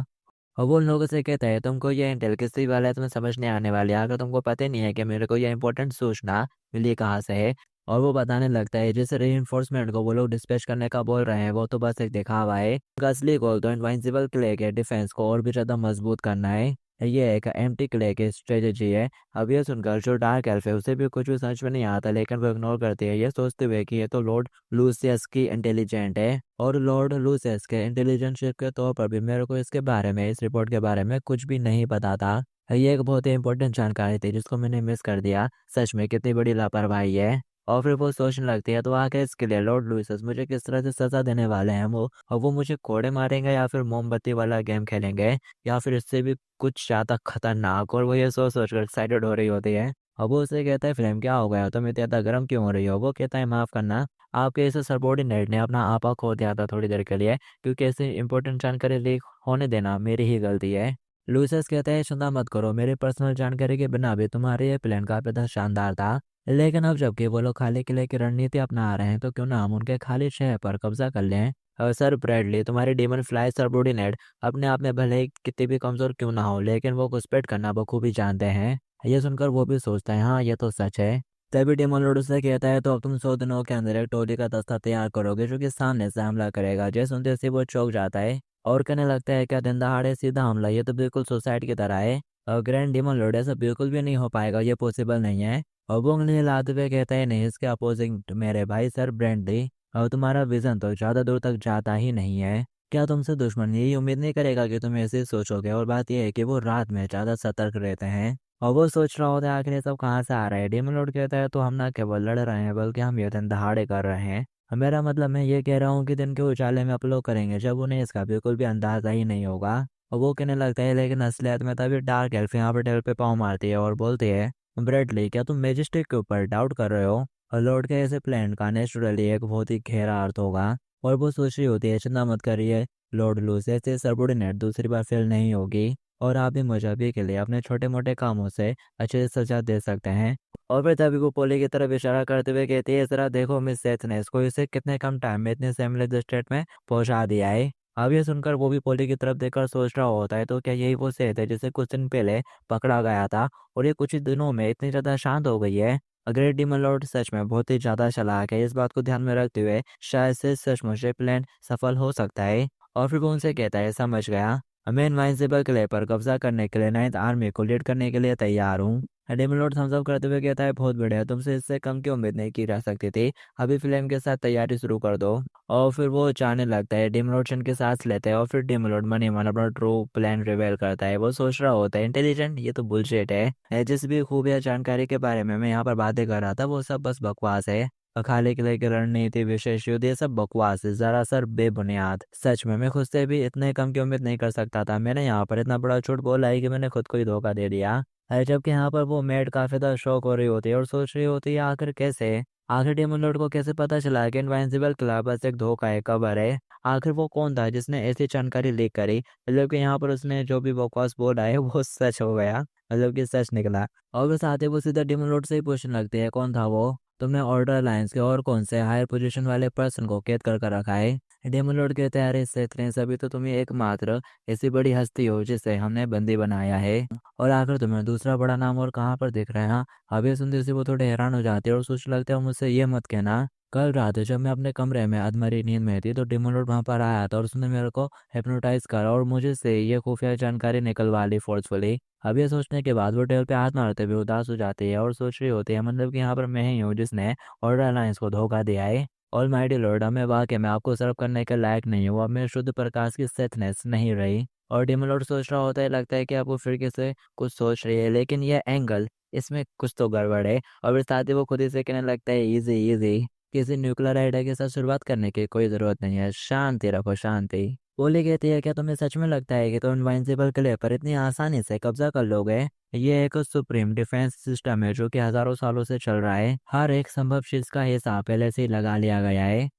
और वो उन लोगों से कहता है, तुमको ये इंटेल किसी वाला है तुम्हें समझ नहीं आने वाली है, अगर तुमको पता नहीं है कि मेरे को ये इंपॉर्टेंट सूचना मिली कहाँ से है और वो बताने लगता है जिस रीइंफोर्समेंट को वो लोग डिस्पैच करने का बोल रहे हैं वो तो बस एक दिखावा है। उनका असली गोल तो इनवाइंसिबल किले के डिफेंस को और भी ज़्यादा मजबूत करना है। ये एक एम्प्टी किले की स्ट्रेटेजी है। अब ये सुनकर जो डार्क एल्फ है उसे भी कुछ भी समझ में नहीं आता, लेकिन वो इग्नोर करती है ये सोचते हुए कि ये तो लॉर्ड लूसियस की इंटेलिजेंट है, और लॉर्ड लूसियस के इंटेलिजेंस के तौर पर भी मेरे को इसके बारे में, इस रिपोर्ट के बारे में कुछ भी नहीं पता था। ये एक बहुत ही इंपॉर्टेंट जानकारी थी जिसको मैंने मिस कर दिया। सच में कितनी बड़ी लापरवाही है। और फिर वो सोचने लगती है तो आखिर इसके लिए लॉर्ड लुइस मुझे किस तरह से सजा देने वाले हैं वो, और वो मुझे कोड़े मारेंगे या फिर मोमबत्ती वाला गेम खेलेंगे, या फिर इससे भी कुछ ज्यादा खतरनाक। और वो ये सोच सोच कर एक्साइटेड हो रही होती है। अब वो उसे कहता है फिल्म क्या हो गया, तुम इतना ज्यादा गर्म क्यों हो रही हो। वो कहता है माफ करना, आपके इस सबॉर्डिनेट ने अपना आपा खो दिया था थोड़ी देर के लिए, क्योंकि ऐसी इंपॉर्टेंट जानकारी लीक होने देना मेरी ही गलती है। लुइस कहता है चिंता मत करो, मेरी पर्सनल जानकारी के बिना भी तुम्हारे ये प्लान काफी शानदार था। लेकिन अब जबकि वो लोग खाली किले की रणनीति अपना रहे हैं तो क्यों ना हम उनके खाली शहर पर कब्जा कर लें। सर ब्रैडली, तुम्हारी डीमन फ्लाई सबऑर्डिनेट अपने आप में भले ही कितनी भी कमजोर क्यों ना हो, लेकिन वो घुसपैठ करना बखूबी जानते हैं। ये सुनकर वो भी सोचता है हाँ ये तो सच है। तभी डेमन लॉर्ड उससे कहता है तो अब तुम 100 दिनों के अंदर एक टोली का दस्ता तैयार करोगे जो कि सामने से हमला करेगा। जैसे सुनते से वो चौंक जाता है और कहने लगता है क्या दिन दहाड़े सीधा हमला, ये तो बिल्कुल सुसाइड की तरह है। और ग्रैंड डेमन लॉर्ड ऐसा बिल्कुल भी नहीं हो पाएगा, ये पॉसिबल नहीं है। और वो उंगली हिलाते हुए कहता है नहीं, इसके अपोजिंग मेरे भाई सर ब्रेंडली, और तुम्हारा विजन तो ज़्यादा दूर तक जाता ही नहीं है। क्या तुमसे दुश्मन यही उम्मीद नहीं करेगा कि तुम ऐसे सोचोगे। और बात यह है कि वो रात में ज़्यादा सतर्क रहते हैं। और वो सोच रहा होता है आखिर ये सब कहाँ से आ रहा है। डेमन लॉर्ड कहता है तो हम ना केवल लड़ रहे हैं बल्कि हम ये दिन दहाड़े कर रहे हैं। मेरा मतलब मैं ये कह रहा हूँ कि दिन के उजाले में अपलोड करेंगे जब उन्हें इसका बिल्कुल भी अंदाजा ही नहीं होगा। और वो कहने लगता है लेकिन असलियत में तभी डार्क एल्फ यहाँ पर टेबल पे पाँव मारती है और बोलती है ब्रेडली क्या तुम मैजेस्टिक के ऊपर डाउट कर रहे हो। और लॉर्ड के ऐसे प्लान का नेचुरली एक बहुत ही गहरा अर्थ होगा। और वो सोच रही होती है चिंता मत करिए लॉर्ड लूस, ऐसे सबॉर्डिनेट दूसरी बार फेल नहीं होगी, और आप भी मुझे अभी के लिए अपने छोटे मोटे कामों से अच्छे से सजा दे सकते हैं। और फिर तभी वो पोली की तरफ इशारा करते हुए कहती है जरा देखो मिस सेथ ने इसको इसे कितने कम टाइम में इतने सेमलेस स्टेट में पहुंचा दिया है। अब ये सुनकर वो भी पोली की तरफ देखकर सोच रहा होता है तो क्या यही वो सेथ है जिसे कुछ दिन पहले पकड़ा गया था, और ये कुछ ही दिनों में इतनी ज्यादा शांत हो गई है। ग्रेट डीमन लॉर्ड सच में बहुत ही ज्यादा चालाक है। इस बात को ध्यान में रखते हुए शायद से सचमुच ये प्लान सफल हो सकता है। और फिर वो उनसे कहता है समझ गया, मैं इनवाइंसिबल किले पर कब्जा करने के लिए 9th आर्मी को लीड करने के लिए तैयार हूँ। डेमन लॉर्ड थम्स अप करते हुए कहता है बहुत बढ़िया, तुमसे इससे कम की उम्मीद नहीं की जा सकती थी। अभी फिल्म के साथ तैयारी शुरू कर दो। और फिर वो जाने लगता है। डेमन लॉर्ड के सांस लेते हैं और फिर डेमन लॉर्ड मन ही मन अपना ट्रू प्लान रिवेल करता है। वो सोच रहा होता है इंटेलिजेंट ये तो बुलशिट है। जिस भी खूबिया जानकारी के बारे में मैं यहाँ पर बातें कर रहा था वो सब बस बकवास है। खाली किले की रणनीति, विशेष युद्ध, ये सब बकवास है, जरासर बेबुनियाद। सच में मैं खुद से भी इतने कम की उम्मीद नहीं कर सकता था। मैंने यहाँ पर इतना बड़ा झूठ बोला है कि मैंने खुद को ही धोखा दे दिया। जबकि यहाँ पर वो मेड काफी ज्यादा शौक हो रही होती है और सोच रही होती है आखिर कैसे, आखिर डेमन लॉर्ड को कैसे पता चला कि इनवाइंसिबल किला बस एक धोखा है, कवर है। आखिर वो कौन था जिसने ऐसी जानकारी लीक करी। मतलब कि यहाँ पर उसने जो भी बकवास बोला है वो सच हो गया, मतलब कि सच निकला। और वो साथ ही वो सीधा डेमन लॉर्ड से ही पूछने लगते हैं कौन था वो, तुमने ऑर्डर अलायंस के और कौन से हायर पोजीशन वाले पर्सन को कैद कर रखा है। डेमन लॉर्ड कहते हैं अरे सेथरेंस, अभी तो तुम ही एकमात्र ऐसी बड़ी हस्ती हो जिसे हमने बंदी बनाया है, और आखिर तुम्हें दूसरा बड़ा नाम और कहाँ पर दिख रहा है। हाँ, अभी सुनते से वो थोड़े हैरान हो जाते हैं और सोचने लगते हैं मुझसे ये मत कहना, कल रात जब मैं अपने कमरे में अधमरी नींद में थी तो डेमन लॉर्ड वहां पर आया था और उसने मेरे को हिप्नोटाइज करा और मुझे से ये खुफिया जानकारी निकलवा ली फोर्सफुली। अब ये सोचने के बाद वो टेबल पे हाथ मारते हुए उदास हो जाती है और सोच रही होती है मतलब कि यहाँ पर मैं ही हूँ जिसने ऑर्डर अलायंस को धोखा दिया है। ऑल माइटी लॉर्ड, अब मैं वाकई में आपको सर्व करने के लायक नहीं हूँ। अब मैं शुद्ध प्रकाश की सेथनेस नहीं रही। और डेमन लॉर्ड सोच रहा होता है, लगता है कि आप वो फिर से कुछ सोच रही है, लेकिन ये एंगल, इसमें कुछ तो गड़बड़ है। और फिर साथ ही वो खुद ही से कहने लगता है इजी इजी, किसी न्यूक्लियर आइडिया के साथ शुरुआत करने की कोई जरूरत नहीं है, शांति रखो शांति। बोली कहती है क्या तुम्हें सच में लगता है कि तुम इनवाइंसिबल किले पर इतनी आसानी से कब्जा कर लोगे। ये एक सुप्रीम डिफेंस सिस्टम है जो कि हजारों सालों से चल रहा है, हर एक संभव चीज का हिसाब पहले से ही लगा लिया गया है।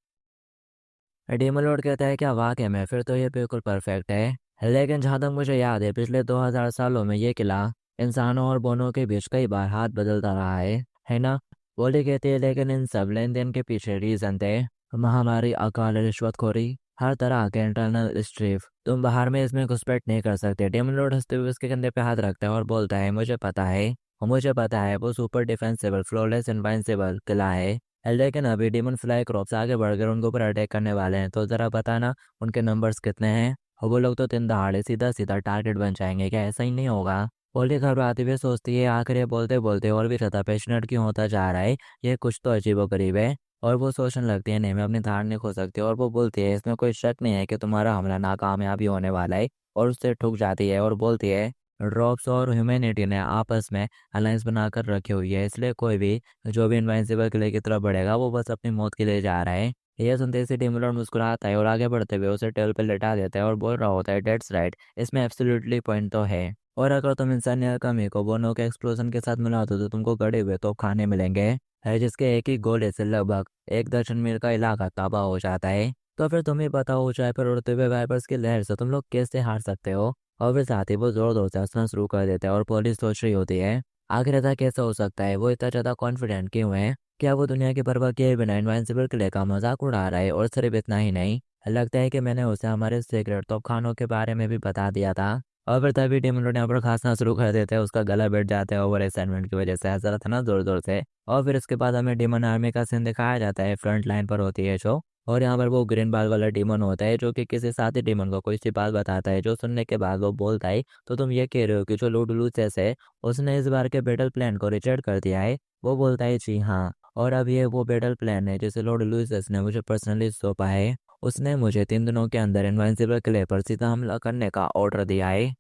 डेमन लॉर्ड कहता है क्या वाकई में, फिर तो ये बिल्कुल परफेक्ट है। लेकिन जहाँ तक मुझे याद है पिछले 2000 सालों में ये किला इंसानों और बोनों के बीच कई बार हाथ बदलता रहा है ना। बोली कहती है लेकिन इन सब लेन देन के पीछे रीजन थे, महामारी, अकाल, रिश्वतखोरी, हर तरह के इंटरनल स्ट्रीफ। तुम बाहर में इसमें घुसपैठ नहीं कर सकते। डेमन लॉर्ड हंसते हुए उसके कंधे पे हाथ रखता है और बोलता है मुझे पता है, और मुझे पता है वो सुपर डिफेंसिबल फ्लॉलेस इनवाइंसिबल किला है लेकिन अभी डेमन फ्लाई क्रॉप्स आगे बढ़कर उनके ऊपर अटैक करने वाले हैं, तो ज़रा बताना उनके नंबर्स कितने हैं। और वो लोग तो दिन दहाड़े सीधा सीधा टारगेट बन जाएंगे, क्या ऐसा ही नहीं होगा? पोल्ली घबराती हुई सोचती है आखिर ये बोलते बोलते और भी ज़्यादा पैशनेट क्यों होता जा रहा है, ये कुछ तो अजीबोगरीब है। और वो सोचने लगती है नहीं मैं अपनी धार नहीं खो सकती, और वो बोलती है इसमें कोई शक नहीं है कि तुम्हारा हमला नाकामयाब ही होने वाला है। और उससे ठुक जाती है और बोलती है ड्रॉप्स और ह्यूमैनिटी ने आपस में अलायंस बनाकर रखी हुई है, इसलिए कोई भी जो भी इनवाइंसिबल किले की तरफ बढ़ेगा वो बस अपनी मौत के लिए जा रहा है। यह सुनते ही डिमोलॉर्ड मुस्कुराता है और आगे बढ़ते हुए उसे टेबल पर लेटा देता है और बोल रहा होता है डेट्स राइट, इसमें एब्सोल्युटली पॉइंट तो है। और अगर तुम इंसानी कमी को बोनो के एक्सप्लोजन के साथ मिला दो तो तुमको गड़े हुए तो खाने मिलेंगे, है जिसके एक ही गोले से लगभग 1 दशमलव मील का इलाका तबाह हो जाता है। तो फिर तुम्हें पता हो ऊंचाई पर उड़ते हुए वाइपर्स की लहर से तुम लोग कैसे हार सकते हो? और फिर साथ ही वो जोर जोर से हंसना शुरू कर देते हैं और पुलिस सोच रही होती है आखिर ऐसा कैसा हो सकता है, वो इतना ज़्यादा कॉन्फिडेंट क्यों है? क्या वो दुनिया की परवाह किए बिना इनवाइंसिबल किले का मजाक उड़ा रहा है? और सिर्फ इतना ही नहीं, लगता है कि मैंने उसे हमारे सीक्रेट तोप खानों के बारे में भी बता दिया था। और फिर तभी डिमोलॉर्ड यहाँ पर खांसना शुरू कर देते हैं, उसका गला बैठ जाता है ओवर एक्साइटमेंट की वजह से, हंस रहा था ना जोर जोर से। और फिर इसके बाद हमें डेमन आर्मी का सीन दिखाया जाता है, फ्रंट लाइन पर होती है जो। और यहाँ पर वो ग्रीन बाल वाला डीमन होता है जो कि किसी साथी डीमन को कोई सी बात बताता है, जो सुनने के बाद वो बोलता है तो तुम ये कह रहे हो कि जो लूड लूसेस है उसने इस बार के बैटल प्लान को रिजेक्ट कर दिया है? वो बोलता है जी हाँ, और अब ये वो बैटल प्लान है जिसे लॉर्ड लूसेस ने मुझे पर्सनली सौंपा है। उसने मुझे 3 दिनों के अंदर इनवाइंसिबल किले पर सीधा हमला करने का ऑर्डर दिया है।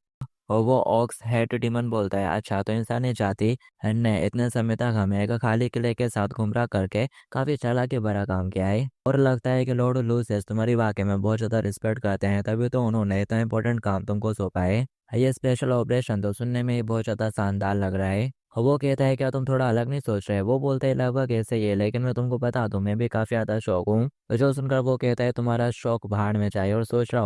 और वो ऑक्स हेड डीमन बोलता है अच्छा, तो इंसानी जाति ने इतने समय तक हमें एक खाली किले के साथ गुमराह करके काफी चालाकी भरा काम किया है, और लगता है कि लॉर्ड लूसियस तुम्हारी वाकई में बहुत ज्यादा रिस्पेक्ट करते हैं, तभी तो उन्होंने इतना इंपॉर्टेंट काम तुमको सौंपा है। ये स्पेशल ऑपरेशन तो सुनने में ही बहुत ज्यादा शानदार लग रहा है। और वो कहता है क्या तुम थोड़ा अलग नहीं सोच रहे? वो बोलते हैं लगभग ऐसे ही है, लेकिन मैं तुमको बता दूं मैं भी काफी ज्यादा शौक हूँ। जो सुनकर वो कहता है तुम्हारा शौक भाड़ में चाहिए, और सोच रहा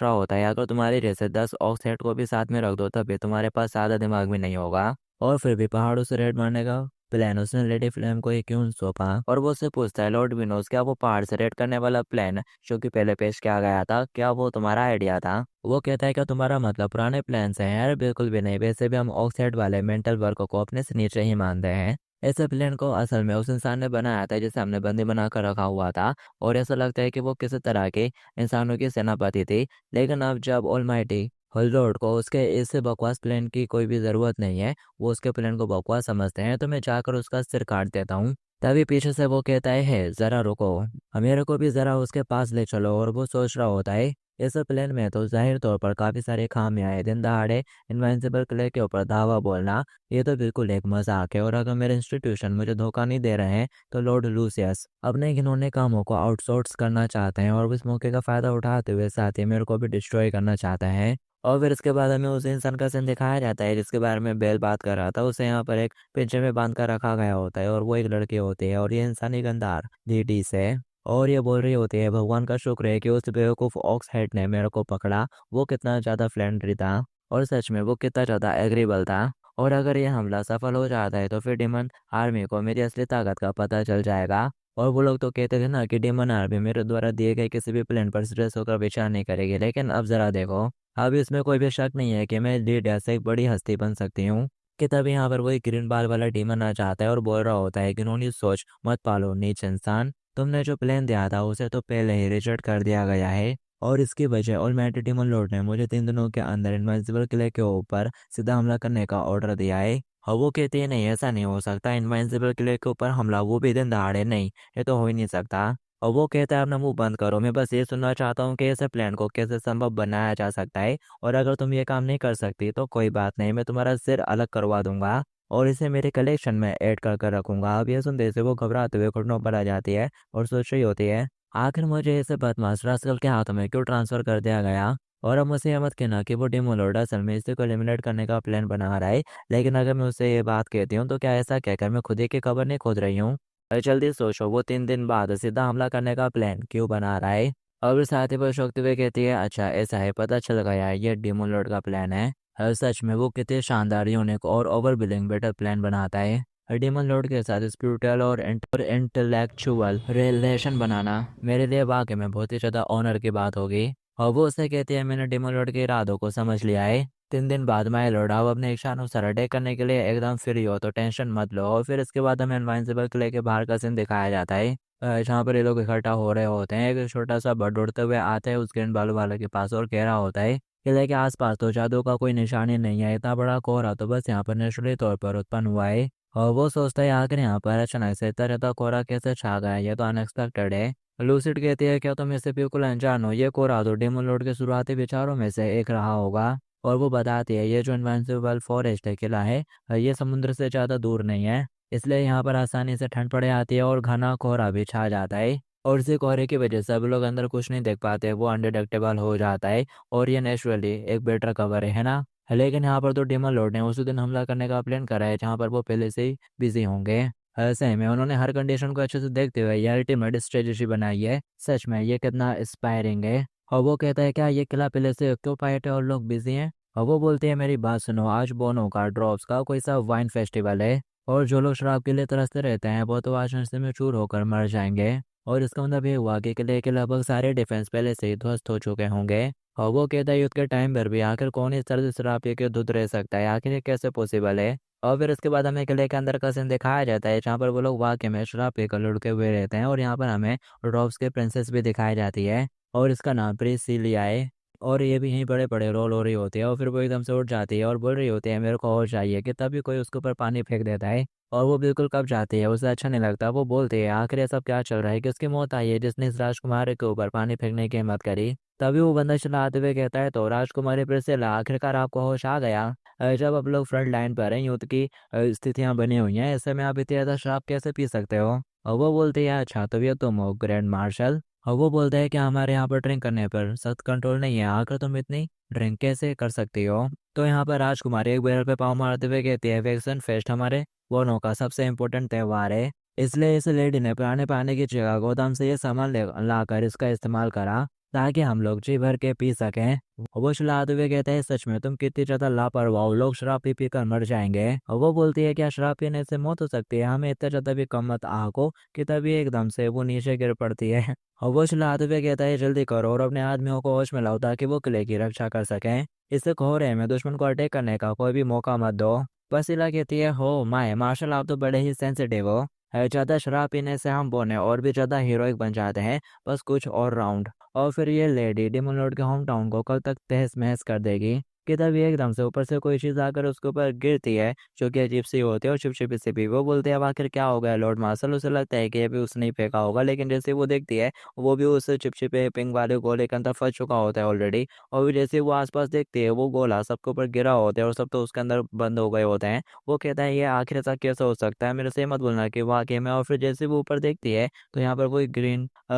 होता है अगर तुम्हारे जैसे 10 ऑक्सीड को भी साथ में रख दो तब भी तुम्हारे पास सादा दिमाग भी नहीं होगा। और फिर भी पहाड़ों से रेड मारने का प्लान उसने लेडी फ्लेम को ही क्यों सौंपा? और वो उससे पूछता है लॉर्ड विनोस, क्या वो पहाड़ से रेड करने वाला प्लान जो कि पहले पेश किया गया था, क्या वो तुम्हारा आइडिया था? वो कहता है क्या तुम्हारा मतलब पुराने प्लान से है? यार बिल्कुल भी नहीं, वैसे भी हम ऑक्साइड वाले मेंटल वर्क को अपने से नीचे ही मानते हैं। ऐसे प्लेन को असल में उस इंसान ने बनाया था जिसे हमने बंदी बना कर रखा हुआ था, और ऐसा लगता है कि वो किसी तरह के इंसानों की सेनापति थी। लेकिन अब जब ऑलमाइटी होलरोड को उसके इस बकवास प्लान की कोई भी ज़रूरत नहीं है, वो उसके प्लान को बकवास समझते हैं, तो मैं जाकर उसका सिर काट देता हूँ। तभी पीछे से वो कहता है "हे, ज़रा रुको, मेरे को भी ज़रा उसके पास ले चलो"। और वो सोच रहा होता है इस प्लान में तो जाहिर तौर पर काफ़ी सारे खामियां हैं, दिन दहाड़े इनवाइंसिबल किले के ऊपर धावा बोलना ये तो बिल्कुल एक मजाक है। और अगर मेरे इंस्टीट्यूशन मुझे धोखा नहीं दे रहे हैं तो लॉर्ड लूसियस अपने घिनौने कामों को आउटसोर्स करना चाहते हैं, और इस मौके का फायदा उठाते हुए साथ ही मेरे को भी डिस्ट्रॉय करना चाहते हैं। और फिर इसके बाद हमें उस इंसान का सीन दिखाया जाता है जिसके बारे में बेल बात कर रहा था, उसे यहाँ पर एक पिंजरे में बांध कर रखा गया होता है, और वो एक लड़की होती है और ये इंसानी गंदार डी से। और ये बोल रही होती है भगवान का शुक्र है कि उस बेवकूफ़ ऑक्स हेड ने मेरे को पकड़ा, वो कितना ज़्यादा फ्रेंडली था, और सच में वो कितना ज़्यादा एग्रीबल था। और अगर ये हमला सफल हो जाता है तो फिर डेमन आर्मी को मेरी असली ताकत का पता चल जाएगा। और वो लोग तो कहते थे ना कि डेमन आर्मी मेरे द्वारा दिए गए किसी भी प्लान पर सीरियस होकर विचार नहीं करेगी, लेकिन अब जरा देखो, अब इसमें कोई भी शक नहीं है कि मैं लीड ऐसे एक बड़ी हस्ती बन सकती हूँ। कि तभी यहाँ पर वही ग्रीन बाल वाला डीमन आ जाता है और बोल रहा होता है कि इन्होंने सोच मत पालो नीच इंसान, तुमने जो प्लान दिया था उसे तो पहले ही रिजेक्ट कर दिया गया है, और इसकी वजह ऑलमाइटी डेमन लॉर्ड ने मुझे 3 दिनों के अंदर इनविंसिबल किले के ऊपर सीधा हमला करने का ऑर्डर दिया है। और वो कहते हैं नहीं ऐसा नहीं हो सकता, इनविंसिबल किले के ऊपर हमला वो भी दिन दहाड़े नहीं, ये तो हो ही नहीं सकता। और वो कहता है अपना मुंह बंद करो, मैं बस ये सुनना चाहता हूँ कि ऐसे प्लान को कैसे संभव बनाया जा सकता है, और अगर तुम ये काम नहीं कर सकती तो कोई बात नहीं, मैं तुम्हारा सिर अलग करवा दूंगा और इसे मेरे कलेक्शन में ऐड कर रखूंगा। अब ये सुनते से वो घबराते हुए घुटनों पर आ जाती है और सोच रही होती है आखिर मुझे इसे बदमाश रास्कल के हाथों में क्यों ट्रांसफर कर दिया गया। और अब मुझे यह मत कहना कि वो डेमोलॉर्ड असल में इसी को एलिमिनेट करने का प्लान बना रहा है, लेकिन अगर मैं उसे ये बात कहती हूँ तो क्या ऐसा कहकर मैं खुद ही की खबर नहीं खोद रही हूँ? अरे जल्दी सोचो, वो 3 दिन बाद सीधा हमला करने का प्लान क्यों बना रहा है? और साथ ही पर सोचते हुए कहती है अच्छा ऐसा है, पता चल गया है ये डेमोलॉर्ड का प्लान है। सच में वो कितने शानदार यूनिक और ओवरबिलिंग बेटर प्लान बनाता है। डेमन लॉर्ड के साथ स्पिरिचुअल और इंटेलेक्चुअल रिलेशन बनाना मेरे लिए वाकई में बहुत ही ज़्यादा ऑनर की बात होगी। और वो उससे कहती है मैंने डेमन लॉर्ड के इरादों को समझ लिया है, 3 दिन बाद माय लॉर्ड, आप अपने इच्छानुसार अटैक करने के लिए एकदम फ्री हो, तो टेंशन मत लो। और फिर इसके बाद हमें इनवाइंसिबल किले के बाहर का सीन दिखाया जाता है, जहाँ पर ये लोग इकट्ठा हो रहे होते हैं। एक छोटा सा बर्ड उड़ते हुए आता है उस ग्रीन बालू वाले के पास और कह रहा होता है किले के आसपास तो जादू का कोई निशानी नहीं है, इतना बड़ा कोहरा तो बस यहाँ पर नेचुरली तौर पर उत्पन्न हुआ है। और वो सोचता है आखिर यहाँ पर अचानक से इतना ज़्यादा कोहरा कैसे छा गया, ये तो अनएक्सपेक्टेड है। लूसिड कहती है क्या तुम इससे बिल्कुल अनजान हो, ये कोहरा तो डेमन लॉर्ड के शुरुआती विचारों में से एक रहा होगा। और वो बताती है ये जो इनविंसिबल फॉरेस्ट है, किला है, ये समुद्र से ज़्यादा दूर नहीं है, इसलिए यहाँ पर आसानी से ठंड पड़ जाती है और घना कोहरा भी छा जाता है। और इसी कोहरे की वजह से सब लोग अंदर कुछ नहीं देख पाते, वो अनडिटेक्टेबल हो जाता है। और ये नेचुरली एक बेटर कवर है ना। लेकिन यहाँ पर तो डेमन लॉर्ड ने उसी दिन हमला करने का प्लान करा है, जहाँ पर वो पहले से ही बिजी होंगे। ऐसे में उन्होंने हर कंडीशन को अच्छे से देखते हुए ये अल्टीमेट स्ट्रेटेजी बनाई है। सच में ये कितना इंस्पायरिंग है। और वो कहता है क्या ये किला पहले से ऑक्यूपाइड है और लोग बिजी हैं। और वो बोलते हैं मेरी बात सुनो, आज बोनो का ड्रॉप्स का कोई सा वाइन फेस्टिवल है, और जो लोग शराब के लिए तरसते रहते हैं वो तो आज नशे में चूर होकर मर जाएंगे। और इसका मतलब ये हुआ कि किले के लगभग सारे डिफेंस पहले से ही ध्वस्त हो चुके होंगे। और वो कहता है युद्ध के टाइम पर भी आखिर कौन इस तरह से शराब पी के धुत रह सकता है, आखिर ये कैसे पॉसिबल है। और फिर उसके बाद हमें किले के अंदर का सीन दिखाया जाता है, जहाँ पर वो लोग वाकई में शराब पीकर लुढ़के हुए रहते हैं। और यहाँ पर हमें ड्रॉप्स के प्रिंसेस भी दिखाई जाती है, और इसका नाम प्रिसिलिया है। और ये भी यहीं बड़े बड़े रोल हो रही होती है। और फिर वो एकदम से उठ जाती है और बोल रही होती है मेरे को और चाहिए, कि तभी कोई उसके ऊपर पानी फेंक देता है। और वो बिल्कुल कब जाती है, उसे अच्छा नहीं लगता। वो बोलती है आखिर ये सब क्या चल रहा है, कि उसकी मौत आई है जिसने इस राजकुमारी के ऊपर पानी फेंकने की हिम्मत करी। तभी वो बंदा चलाते हुए कहता है तो राजकुमारी प्रिसिला आखिरकार आपको होश आ गया। जब आप लोग फ्रंट लाइन पर हैं, युद्ध की स्थितियां बनी हुई हैं, ऐसे में आप इतनी ज़्यादा शराब कैसे पी सकते हो। और वो बोलती है अच्छा तो ये तुम हो ग्रैंड मार्शल। और वो बोलता है कि हमारे यहाँ पर ड्रिंक करने पर सख्त कंट्रोल नहीं है, आकर तुम इतनी ड्रिंक कैसे कर सकती हो। तो यहाँ पर राजकुमारी एक बैरल पे पाँव मारते हुए कहती है वैक्सन फेस्ट हमारे वनों का सबसे इम्पोर्टेंट त्यौहार है, इसलिए इस लेडी ने पुराने पानी की जगह गोदाम से ये सामान ले लाकर इसका इस्तेमाल करा, ताकि हम लोग जी भर के पी सकें। वो चिल्लाते हुए कहते हैं सच में तुम कितनी ज्यादा लापरवाह हो, लोग शराब पी पी कर मर जाएंगे। और वो बोलती है क्या शराब पीने से मौत हो सकती है, हमें इतना ज्यादा भी कम मत आको, कि तभी एकदम से वो नीचे गिर पड़ती है। और वो चिल्लाते हुए कहता है जल्दी करो और अपने आदमियों को होश में लाओ, ताकि वो किले की रक्षा कर सकें। इससे कोहरे में दुश्मन को अटैक करने का कोई भी मौका मत दो। वसीला कहती है हो माय मार्शल, आप तो बड़े ही सेंसिटिव हो, ज्यादा शराब पीने से हम बोने और भी ज्यादा हीरोइक बन जाते हैं, बस कुछ और राउंड। और फिर ये लेडी डेमन लॉर्ड के होम टाउन को कल तक तहस महस कर देगी, कि तभी एकदम से ऊपर से कोई चीज आकर उसके ऊपर गिरती है, जो कि अजीब सी होती है और चिपचिपी सी भी। वो बोलते हैं अब आखिर क्या हो गया लॉर्ड मार्शल, उसे लगता है कि ये भी उसने ही फेंका होगा, लेकिन जैसे वो देखती है वो भी उस चिपचिपे पिंक वाले गोले के अंदर फंस चुका होता है ऑलरेडी। और फिर जैसे वो आसपास देखती है वो गोला सबके ऊपर गिरा होता है और सब तो उसके अंदर बंद हो गए होते हैं। वो कहता है ये आखिर ऐसा कैसे हो सकता है, मेरे से मत बोलना कि वाकई में। और फिर जैसे वो ऊपर देखती है तो यहाँ पर वो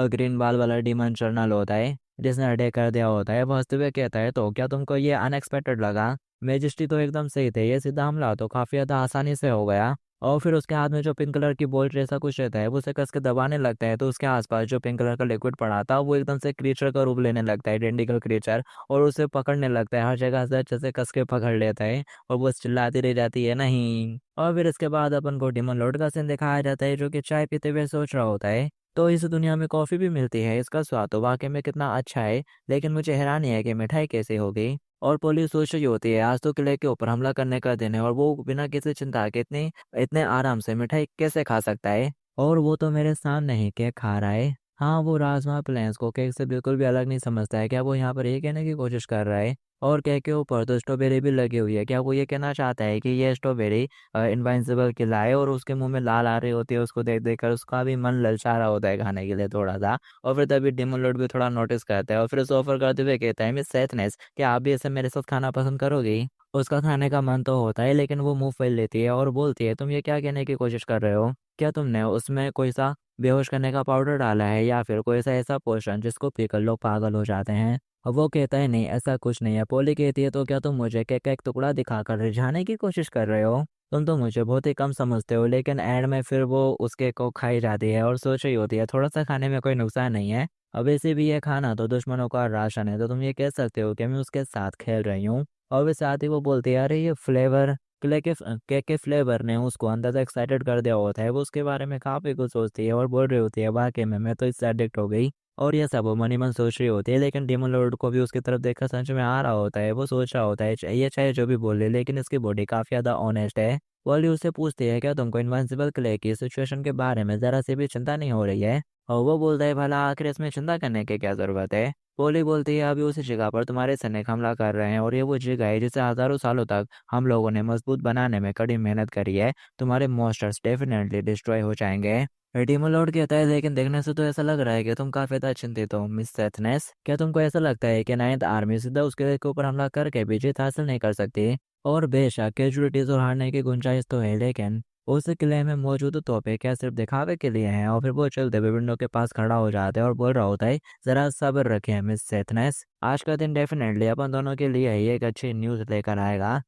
ग्रीन बाल वाला डीमन जर्नल होता है, जिसने अटैक कर दिया होता है। वो हंसते हुए कहता है तो क्या तुमको ये अनएक्सपेक्टेड लगा, मेजेस्टी तो एकदम सही थे, ये सीधा हमला तो काफी ज्यादा आसानी से हो गया। और फिर उसके हाथ में जो पिंक कलर की बोल्ट जैसा कुछ रहता है वो उसे कस के दबाने लगता है, तो उसके आसपास जो पिंक कलर का लिक्विड पड़ा था वो एकदम से क्रीचर का रूप लेने लगता है, डेंडिकल क्रीचर। और उसे पकड़ने लगता है, हर जगह से अच्छे से कस के पकड़ लेता है, और वो चिल्लाती रह जाती है नहीं। और फिर इसके बाद अपन को डेमन लॉर्ड का सीन दिखाया जाता है, जो कि चाय पीते हुए सोच रहा होता है तो इस दुनिया में कॉफ़ी भी मिलती है, इसका स्वाद तो वाकई में कितना अच्छा है, लेकिन मुझे हैरानी है कि मिठाई कैसे हो गई। और पुलिस सोच रही होती है आज तो किले के ऊपर हमला करने का दिन है, और वो बिना किसी चिंता के इतने इतने आराम से मिठाई कैसे खा सकता है। और वो तो मेरे सामने ही केक खा रहा है। हाँ, वो राजमा प्लेन्स को केक से बिल्कुल भी अलग नहीं समझता है। क्या वो यहाँ पर ये कहने की कोशिश कर रहा है, और केक के ऊपर तो स्ट्रॉबेरी भी लगी हुई है, क्या वो ये कहना चाहता है कि ये स्ट्रॉबेरी इनवाइंसिबल खिलाए, और उसके मुंह में लाल आ रही होती है, उसको देख देख कर उसका भी मन ललचा रहा होता है खाने के लिए थोड़ा सा। और फिर तभी डेमन लॉर्ड भी थोड़ा नोटिस करता है, और फिर उसे ऑफर करते हुए कहता है मिस सेथनेस, क्या आप भी ऐसे मेरे साथ खाना पसंद करोगी। उसका खाने का मन तो होता है, लेकिन वो मुंह फैल लेती है और बोलती है तुम ये क्या कहने की कोशिश कर रहे हो, क्या तुमने उसमें कोई सा बेहोश करने का पाउडर डाला है, या फिर कोई सा ऐसा पोषण जिसको पीकर लोग पागल हो जाते हैं। और वो कहता है नहीं ऐसा कुछ नहीं है। पोली कहती है तो क्या तुम मुझे केक का एक टुकड़ा दिखाकर रिझाने की कोशिश कर रहे हो, तुम तो मुझे बहुत ही कम समझते हो। लेकिन एंड में फिर वो उस केक को खाई जाती है और सोच रही होती है थोड़ा सा खाने में कोई नुकसान नहीं है, अब ऐसे भी ये खाना तो दुश्मनों का राशन है, तो तुम ये कह सकते हो कि मैं उसके साथ खेल रही हूँ। और वे साथ ही वो बोलती है अरे ये फ्लेवर केक के फ्लेवर ने उसको अंदर से एक्साइटेड कर दिया होता है, वो उसके बारे में काफी कुछ सोचती है और बोल रही होती है वाकई में मैं तो इससे एडिक्ट हो गई। और ये सब वो मनी मन सोच रही होती है, लेकिन डेमन लॉर्ड को भी उसकी तरफ देखकर समझ में आ रहा होता है। वो सोच रहा होता है ये चाहे जो भी बोले, लेकिन इसकी बॉडी काफी ज्यादा ऑनेस्ट है। पॉली उससे पूछती है क्या तुमको इनविंसिबल क्ले की सिचुएशन के बारे में जरा सी भी चिंता नहीं हो रही है? और वो बोलता है भला आखिर इसमें चिंता करने की क्या जरूरत है? पोली बोलती है अभी उसी जगह पर तुम्हारे सैनिक हमला कर रहे हैं, और ये वो जगह है जिसे हजारों सालों तक हम लोगों ने मजबूत बनाने में कड़ी मेहनत करी है। तुम्हारे मॉन्स्टर्स डेफिनेटली डिस्ट्रॉय हो जाएंगे। डेमन लॉर्ड कहता है लेकिन देखने से तो ऐसा लग रहा है कि तुम काफी ज्यादा चिंतित हो मिस सेथनेस। क्या तुमको ऐसा लगता है कि नाइन्थ आर्मी सीधा उसके के ऊपर हमला करके भी जीत हासिल नहीं कर सकती? और बेशक कैजुअलिटीज और हारने की गुंजाइश तो है, लेकिन उस किले में मौजूद तोपे क्या सिर्फ दिखावे के लिए हैं? और फिर वो चलते हुए विंडो के पास खड़ा हो जाता है और बोल रहा होता है जरा सब्र रखें मिस सेथनेस, आज का दिन डेफिनेटली अपन दोनों के लिए ही एक अच्छी न्यूज लेकर आएगा।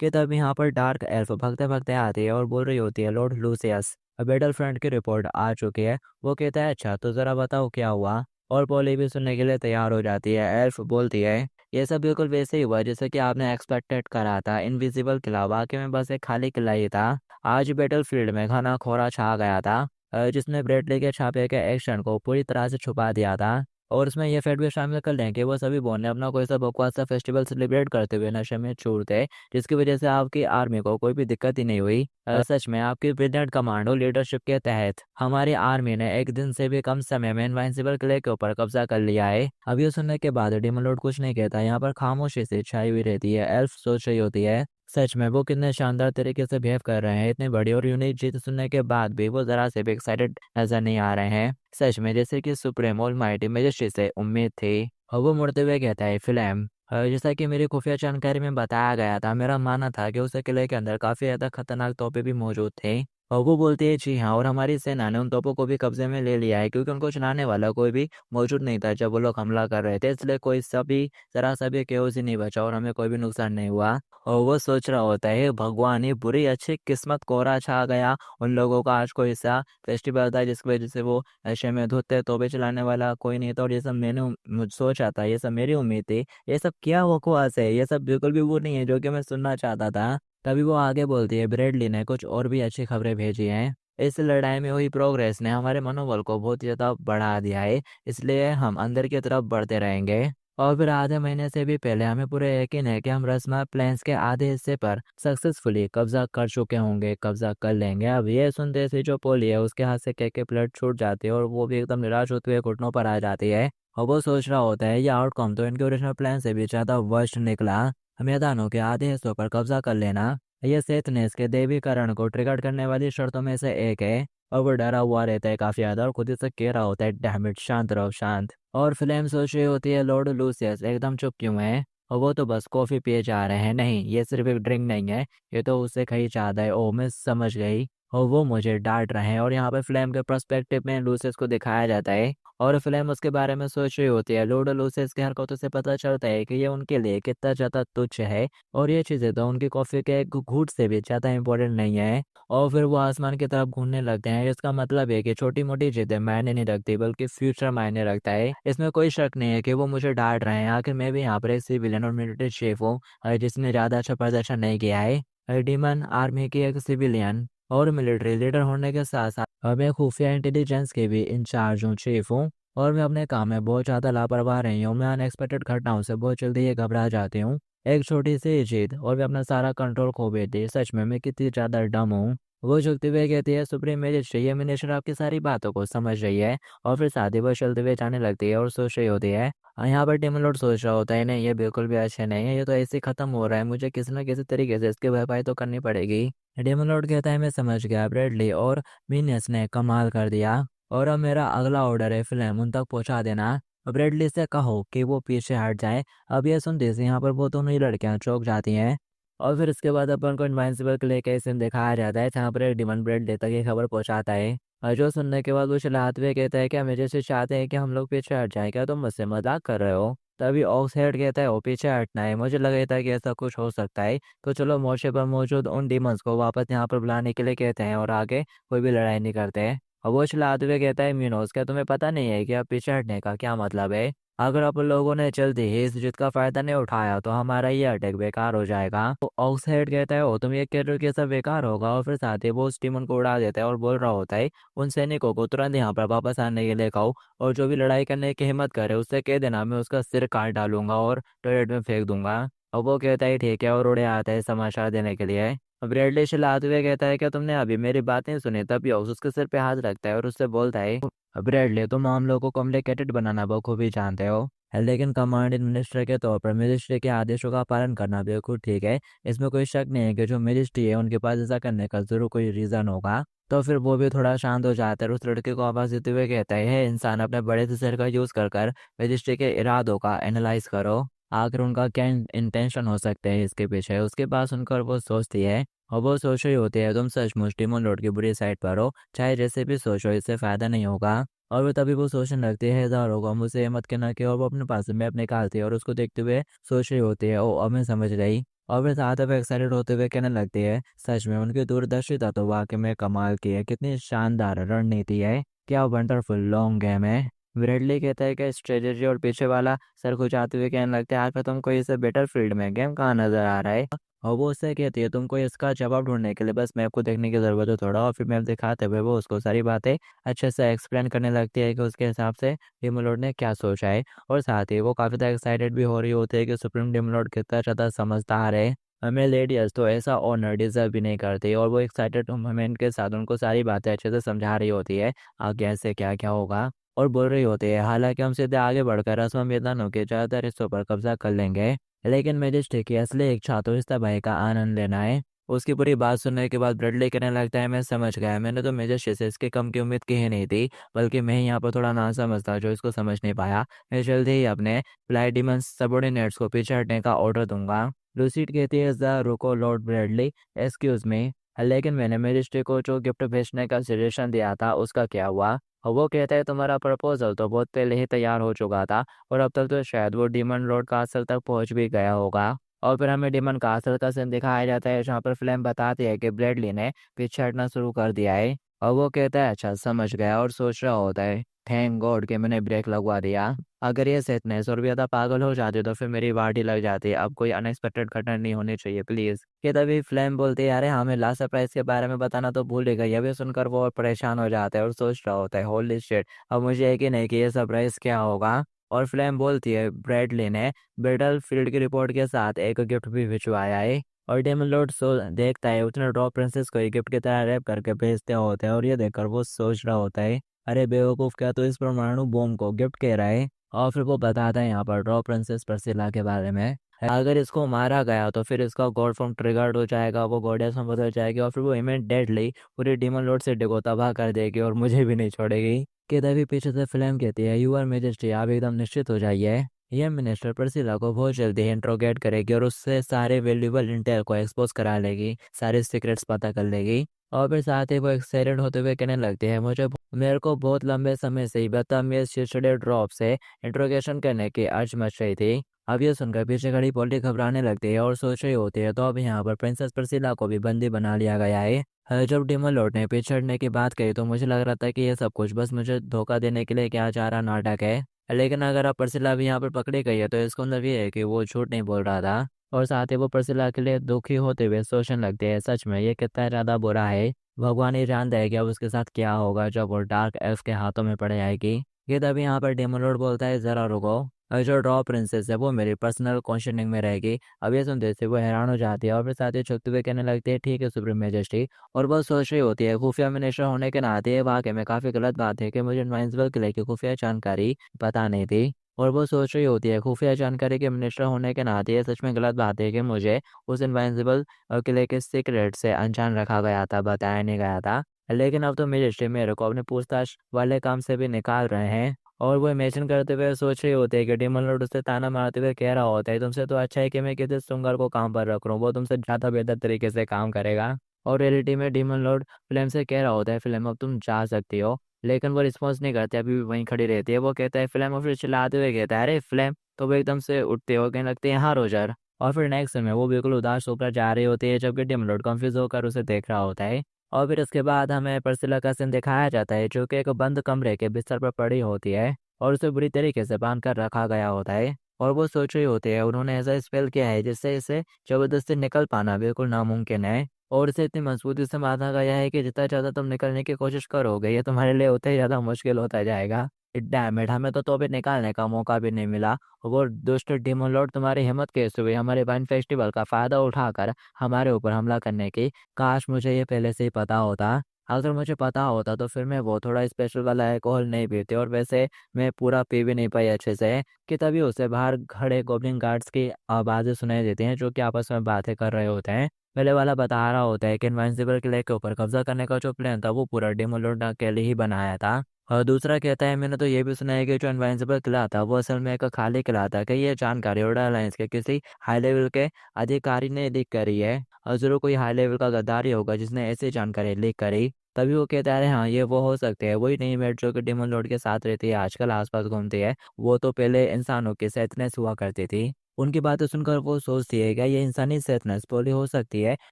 कि तब यहाँ पर डार्क एल्फ भगते भगते आती है और बोल रही होती है लॉर्ड लूसियस बैटल फ्रंट की रिपोर्ट आ चुकी है। वो कहता है अच्छा तो जरा बताओ क्या हुआ। और पोली भी सुनने के लिए तैयार हो जाती है। एल्फ बोलती है ये सब बिल्कुल वैसे ही हुआ जैसे कि आपने एक्सपेक्टेड करा था। इनविजिबल किला वाकई में बस एक खाली किला ही था। आज बैटल फील्ड में घना कोहरा छा गया था, जिसने ब्रेडली के छापे के एक्शन को पूरी तरह से छुपा दिया था। और उसमें यह फैक्ट भी शामिल कर लें कि वो सभी बोन ने अपना कोई सा बकवास सा फेस्टिवल सेलिब्रेट करते हुए नशे में चूर थे, जिसकी वजह से आपकी आर्मी को कोई भी दिक्कत ही नहीं हुई। सच में आपकी ब्रिलियंट कमांडो लीडरशिप के तहत हमारी आर्मी ने एक दिन से भी कम समय में इनवाइंसिबल किले के ऊपर कब्जा कर लिया है। अब ये सुनने के बाद डेमन लॉर्ड कुछ नहीं कहता, यहाँ पर खामोशी से छाई हुई रहती है। एल्फ सोच रही होती है सच में वो कितने शानदार तरीके से बिहेव कर रहे हैं। इतनी बड़ी और यूनिक जीत सुनने के बाद भी वो जरा से भी एक्साइटेड नजर नहीं आ रहे हैं। सच में जैसे कि सुप्रीम ऑलमाइटी मैजेस्टी से उम्मीद थी। और वो मुड़ते हुए कहता है फिल्म जैसा कि मेरी खुफिया जानकारी में बताया गया था, मेरा मानना था कि उस किले के अंदर काफी ज्यादा खतरनाक तोपे भी मौजूद थे। और वो बोलती है जी हाँ, और हमारी सेना ने उन तोपों को भी कब्जे में ले लिया है, क्योंकि उनको चलाने वाला कोई भी मौजूद नहीं था जब वो लोग हमला कर रहे थे। इसलिए कोई सभी जरा सा भी केओस ही नहीं बचा और हमें कोई भी नुकसान नहीं हुआ। और वो सोच रहा होता है भगवान ही बुरी अच्छी किस्मत, कोहरा छा गया उन लोगों का। आज कोई सा फेस्टिवल था जिसकी वजह से वो नशे में धुत थे, तोबे चलाने वाला कोई नहीं था। और ये सब मैंने सोचा था, ये सब मेरी उम्मीद थी। ये सब क्या बकवास है, ये सब बिल्कुल भी वो नहीं है जो कि मैं सुनना चाहता था। तभी वो आगे बोलती है ब्रेडली ने कुछ और भी अच्छी खबरें भेजी हैं। इस लड़ाई में हुई प्रोग्रेस ने हमारे मनोबल को बहुत ज़्यादा बढ़ा दिया है, इसलिए हम अंदर की तरफ बढ़ते रहेंगे। और फिर आधे महीने से भी पहले हमें पूरे यकीन है कि हम रस्मा प्लेन्स के आधे हिस्से पर सक्सेसफुली कब्जा कर चुके होंगे, कब्जा कर लेंगे। अब ये सुनते से जो पोली है उसके हाथ से के प्लेट छूट जाती है और वो भी एकदम निराश होते हुए घुटनों पर आ जाती है। और वो सोच रहा होता है ये आउटकम तो इनके ओरिजिनल प्लान से भी ज़्यादा वर्स्ट निकला। मैदानों के आधे हिस्सों पर कब्जा कर लेना यह सेथनेस के देवीकरण को ट्रिगर करने वाली शर्तों में से एक है। और वो डरा हुआ रहता है काफी ज्यादा और खुद से कह रहा होता है डैम इट, शांत रहो शांत। और फिल्म सोच रही होती है लॉर्ड लूसियस एकदम चुप क्यों है, और वो तो बस कॉफी पिए जा रहे हैं। नहीं, ये सिर्फ एक ड्रिंक नहीं है, ये तो उससे कहीं ज्यादा है। ओ मैं समझ गई। और वो मुझे डांट रहे हैं। और यहाँ पे फिल्म के पर्सपेक्टिव में लूसियस को दिखाया जाता है और फिल्म उसके बारे में सोच रही होती है। लॉर्ड लूसियस की हरकतों से पता चलता है कि ये उनके लिए कितना ज्यादा तुच्छ है, और ये चीजें तो उनकी कॉफी के एक घूंट से भी ज्यादा इंपॉर्टेंट नहीं है। और फिर वो आसमान की तरफ घूमने लगते हैं। इसका मतलब है कि छोटी मोटी चीजें मायने नहीं रखती, बल्कि फ्यूचर मायने रखता है। इसमें कोई शक नहीं है कि वो मुझे डांट रहे हैं। आखिर मैं भी यहाँ पर एक सिविलियन और मिलिट्री चीफ हूँ जिसने ज्यादा अच्छा प्रदर्शन नहीं किया है। डीमन आर्मी की एक सिविलियन और मिलिट्री लीडर होने के साथ साथ मैं खुफिया इंटेलिजेंस के भी इंचार्ज हूँ, चीफ हूँ। और मैं अपने काम में बहुत ज़्यादा लापरवाह रही हूँ। मैं अनएक्सपेक्टेड घटनाओं से बहुत जल्दी ये घबरा जाती हूँ। एक छोटी सी जीत और मैं अपना सारा कंट्रोल खो बैठी। सच में मैं कितनी ज़्यादा डम हूँ। वो झुकते हुए कहती है सुप्रीम मैजिस्ट्रेट, ये मिनिस्टर आपकी सारी बातों को समझ रही है। और फिर साथ वो चलते हुए जाने लगती है और सोच रही होती है। यहाँ पर टिमन लॉर्ड सोच रहा होता है नहीं, ये बिल्कुल भी अच्छा नहीं है, ये तो ऐसे ही खत्म हो रहा है, मुझे किसी न किसी तरीके से इसकी भरपाई तो करनी पड़ेगी। डेमन लॉर्ड कहता है मैं समझ गया ब्रेडली और मिनियस ने कमाल कर दिया, और अब मेरा अगला ऑर्डर है फिल्म उन तक पहुंचा देना। ब्रेडली से कहो कि वो पीछे हट जाए। अब ये सुनते से यहाँ पर वो दोनों ही लड़कियां चौंक जाती हैं। और फिर इसके बाद अपन को इनवाइंसिबल के लिए सीन दिखाया जाता है जहाँ पर एक डिमन ब्रेडली तक ये खबर पहुंचाता है। और जो सुनने के बाद वो चिल्लाते हुए कहता है क्या मेरे से चाहते हैं कि हम लोग पीछे हट जाए, क्या तुम मुझसे मजाक कर रहे हो? तभी ऑक्स हेड कहता है वो पीछे हटना है, मुझे लगा था कि ऐसा कुछ हो सकता है। तो चलो मोर्चे पर मौजूद उन डीमंस को वापस यहाँ पर बुलाने के लिए कहते हैं और आगे कोई भी लड़ाई नहीं करते हैं। और वो चिल्लाते हुए कहता है म्यूनोस, क्या तुम्हें पता नहीं है कि अब पीछे हटने का क्या मतलब है? अगर अपन लोगों ने जल्दी ही इस जीत का फायदा नहीं उठाया तो हमारा ये अटैक बेकार हो जाएगा। तो ऑक्सहेड कहता है, ओ तुम ये कह रहे हो कि सब बेकार होगा, और फिर साथ ही वो उस टीमन को उड़ा देता है और बोल रहा होता है उन सैनिकों को तुरंत यहाँ पर वापस आने के लिए कहो, और जो भी लड़ाई करने की हिम्मत करे उससे कह देना मैं उसका सिर काट डालूंगा और टॉयलेट में फेंक दूंगा। और वो कहता है ठीक है, और उड़े आता है समाचार देने के लिए। ब्रेडली चिल्लाते हुए कहता है क्या तुमने अभी मेरी बात नहीं सुनी? तभी ऑक्स उसके सिर पे हाथ रखता है और उससे बोलता है ब्रेडली तुम मामलों को कॉम्प्लिकेटेड बनाना बखूबी जानते हो, लेकिन कमांडिंग मिनिस्टर के तौर पर मिनिस्ट्री के आदेशों का पालन करना बिल्कुल ठीक है। इसमें कोई शक नहीं है कि जो मिनिस्ट्री है उनके पास ऐसा करने का जरूर कोई रीजन होगा। तो फिर वो भी थोड़ा शांत हो जाता है और उस लड़के को आवाज देते हुए कहता है इंसान अपने बड़े से सिर का यूज कर कर मिनिस्ट्री के इरादों का एनालाइज करो, आखिर उनका क्या इंटेंशन हो सकते हैं इसके पीछे। उसके बाद सुनकर वो सोचती है, और वो सोच रही होती है तुम सचमुच टिमोन रोड की बुरी साइड पर हो, चाहे जैसे भी सोचो इससे फायदा नहीं होगा। और वो तभी वो सोचने लगती है इधर होगा मुझसे हिम्मत कहना कि, और वो अपने पास मैप निकालती है और उसको देखते हुए सोच रही होती है ओ अब मैं समझ गई। और फिर साथ में एक्साइटेड होते हुए कहने लगती है सच में उनकी दूरदर्शिता तो वाकई में कमाल की है, कितनी शानदार रणनीति है, क्या वंडरफुल लॉन्ग गेम है। ब्रेडली कहता है कि स्ट्रेटजी, और पीछे वाला सर खुजाते हुए कहने लगता है आखिर तुमको इसे बेटर फील्ड में गेम कहाँ नजर आ रहा है। और वो उससे कहती है तुमको इसका जवाब ढूंढने के लिए बस मैप को देखने की जरूरत है थोड़ा, और फिर मैप दिखाते हुए वो उसको सारी बातें अच्छे से एक्सप्लेन करने लगती है कि उसके हिसाब से डिमोलॉर्ड ने क्या सोचा है। और साथ ही वो काफ़ी ज़्यादा एक्साइटेड भी हो रही होती है कि सुप्रीम डिमोलॉर्ड कितना ज़्यादा समझदार है, हमें लेडीज तो ऐसा ऑनर डिजर्व भी नहीं करती। और वो एक्साइटेड मोमेंट के साथ उनको सारी बातें अच्छे से समझा रही होती है आगे ऐसे क्या क्या होगा, और बोल रही होती है हालांकि हम सीधे आगे बढ़कर असम मैदानों के ज़्यादातर हिस्सों पर कब्जा कर लेंगे, लेकिन मैजिस्ट्रेट की असली इच्छा तो इस तबाही का आनंद लेना है। उसकी पूरी बात सुनने के बाद ब्रेडली कहने लगता है मैं समझ गया, मैंने तो मैजिस्ट्रेट से इसके कम की उम्मीद की ही नहीं थी, बल्कि मैं यहाँ पर थोड़ा ना समझता जो इसको समझ नहीं पाया। मैं जल्दी ही अपने फ्लाइट डिमंस सबॉर्डिनेट्स को पीछे हटने का ऑर्डर दूंगा। लूसीड कहती है ज़रा रुको लॉर्ड ब्रेडली, एक्सक्यूज मी, लेकिन मैंने मैजिस्ट्रेट को जो गिफ्ट भेजने का सजेशन दिया था उसका क्या हुआ? और वो कहता है तुम्हारा प्रपोजल तो बहुत पहले ही तैयार हो चुका था, और अब तक तो शायद वो डीमन लॉर्ड कासल तक पहुंच भी गया होगा। और फिर हमें डीमन कासल का सीन दिखाया जाता है जहाँ पर फ्लेम बताती है कि ब्रेडली ने पीछे हटना शुरू कर दिया है। और वो कहता है अच्छा समझ गया, और सोच रहा होता है थैंक गॉड कि मैंने ब्रेक लगवा दिया, अगर ये सेटनेस और भी ज़्यादा पागल हो जाती तो फिर मेरी वार्डी लग जाती। अब कोई अनएक्सपेक्टेड घटना नहीं होनी चाहिए प्लीज़। कि तभी फ्लेम बोलती है अरे हमें लास्ट सरप्राइज के बारे में बताना तो भूल ही गई। अभी सुनकर वो और परेशान हो जाता है और सोच रहा होता है होली शिट, अब मुझे यकीन है कि ये सरप्राइज क्या होगा। और फ्लेम बोलती है ब्रेडली ने बैटल फील्ड की रिपोर्ट के साथ एक गिफ्ट भी भिजवाया है, और डेमन लॉर्ड सो देखता है उतने ड्रॉ प्रिंसेस को एक गिफ्ट की तरह रैप करके भेजते होते हैं, और ये देखकर वो सोच रहा होता है अरे बेवकूफ़ क्या तो इस परमाणु बॉम्ब को गिफ्ट कह रहा है। और फिर वो बताता है यहाँ पर ड्रॉ प्रिंसेस परसिला के बारे में, अगर इसको मारा गया तो फिर इसका गॉड फॉर्म ट्रिगर्ड हो जाएगा, वो गॉडेस में बदल जाएगी, और फिर वो इमीडिएटली पूरी डीमन लॉर्ड सिटी को तबाह कर देगी और मुझे भी नहीं छोड़ेगी। कि तभी पीछे से फिल्म कहती है यूर मेजेस्टी आप एकदम निश्चित हो जाइए, यह मिनिस्टर परसिला को बहुत जल्दी इंट्रोगेट करेगी और उससे सारे वैल्यूबल इंटेल को एक्सपोज करा लेगी, सारे सीक्रेट्स पता कर लेगी। और फिर साथ ही वो एक्साइटेड होते हुए कहने लगते हैं मुझे मेरे को बहुत लंबे समय से ही बदतमीज चिड़चिड़े ड्रॉप से इंट्रोगेशन करने की अर्ज मच रही थी। अब ये सुनकर पीछे खड़ी पोल्ट्री घबराने लगती है और सोच रही होती है तो अब यहाँ पर प्रिंसेस परसिला को भी बंदी बना लिया गया है। जब डेमन लॉर्ड ने पीछे हटने की बात कही तो मुझे लग रहा था कि ये सब कुछ बस मुझे धोखा देने के लिए किया जा रहा नाटक है, लेकिन अगर अब परसिला भी यहाँ पर पकड़ी गई है तो इसका मतलब ये है कि वो झूठ नहीं बोल रहा था। और साथ ही वो परसिला के लिए दुखी होते हुए सोचने लगते हैं सच में ये कितना ज़्यादा बुरा है, भगवान ही जानता है कि अब उसके साथ क्या होगा जब वो डार्क एल्फ के हाथों में पड़ जाएगी। ये तभी यहाँ पर डेमन लॉर्ड बोलता है जरा रुको, और जो ड्रॉ प्रिंसेस है वो मेरी पर्सनल क्वेश्चनिंग में रहेगी। अब ये सुनते से वो हैरान हो जाती है और फिर साथ ही झुकते हुए कहने लगती है ठीक है सुप्रीम मेजेस्टी। और वो सोच रही होती है खुफिया मिनिस्टर होने के नाते ये वाकई में काफ़ी गलत बात है कि मुझे इनवाइंसिबल किले की खुफिया जानकारी पता नहीं थी। और वो सोच रही होती है खुफिया जानकारी के मिनिस्टर होने के नाते ये सच में गलत बात है कि मुझे उस इनवाइंसिबल किले के सीक्रेट से अनजान रखा गया था, बताया नहीं गया था। लेकिन अब तो मेजिस्ट्री मेरे को अपने पूछताछ वाले काम से भी निकाल रहे हैं। और वो इमेजिन करते हुए सोच रही होती है कि डेमन लॉर्ड उससे ताना मारते हुए कह रहा होता है तुमसे तो अच्छा है कि मैं किसी सुंगर को काम पर रख रहा हूँ, वो तुमसे ज़्यादा बेहतर तरीके से काम करेगा। और रियलिटी में डेमन लॉर्ड फिल्म से कह रहा होता है फिल्म अब तुम जा सकती हो, लेकिन वो रिस्पॉन्स नहीं करती, अभी भी वहीं खड़ी रहती है। वो कहता है फिल्म, और फिर चिल्लाते हुए कहता है अरे फिल्म, तो वो एकदम से उठते हो कहने लगते हैं हाँ रोजर। और फिर नेक्स्ट में वो बिल्कुल उदास होकर जा रही होती है जबकि डेमन लॉर्ड कंफ्यूज होकर उसे देख रहा होता है। और फिर इसके बाद हमें परसिला का सीन दिखाया जाता है जो कि एक बंद कमरे के बिस्तर पर पड़ी होती है। और उसे बुरी तरीके से बांध कर रखा गया होता है। और वो सोच रही होती है उन्होंने ऐसा स्पेल किया है जिससे इसे जबरदस्ती निकल पाना बिल्कुल नामुमकिन है। और इसे इतनी मजबूती से बांधा गया है कि जितना ज़्यादा तुम निकलने की कोशिश करोगे ये तुम्हारे लिए उतना ही ज़्यादा मुश्किल होता जाएगा। डैम इट, हमें तो अभी निकालने का मौका भी नहीं मिला। वो दुष्ट डेमन लॉर्ड तुम्हारी हिम्मत कैसे हुई हमारे वाइन फेस्टिवल का फ़ायदा उठाकर हमारे ऊपर हमला करने की। काश मुझे ये पहले से ही पता होता। अगर मुझे पता होता तो फिर मैं वो थोड़ा स्पेशल वाला अल्कोहल नहीं पीती, और वैसे मैं पूरा पी भी नहीं पाई अच्छे से। कि तभी उसे बाहर खड़े गोब्लिन गार्ड्स की आवाज़ें सुनाई देती हैं जो कि आपस में बातें कर रहे होते हैं। पहले वाला बता रहा होता है कि इनविंसिबल किले के ऊपर कब्जा करने का जो प्लान था वो पूरा डेमन लॉर्ड के लिए ही बनाया था। और दूसरा कहता है मैंने तो ये भी सुना है कि जो इनविंसिबल किला था वो असल में एक खाली किला था, कि ये जानकारी ओडा अलायंस के किसी हाई लेवल के अधिकारी ने लीक करी है। और जरूर कोई हाई लेवल का गद्दार ही होगा जिसने ऐसी जानकारी लीक करी। तभी वो कहता है हाँ ये वो हो सकते हैं, वही नई मेट जो कि डेमन लॉर्ड के साथ रहती है आजकल आसपास घूमती है। वो तो पहले इंसानों की सेहतनेस हुआ करती थी। उनकी बातें सुनकर वो सोचती है क्या ये इंसानी सेहतनेस पोली हो सकती है।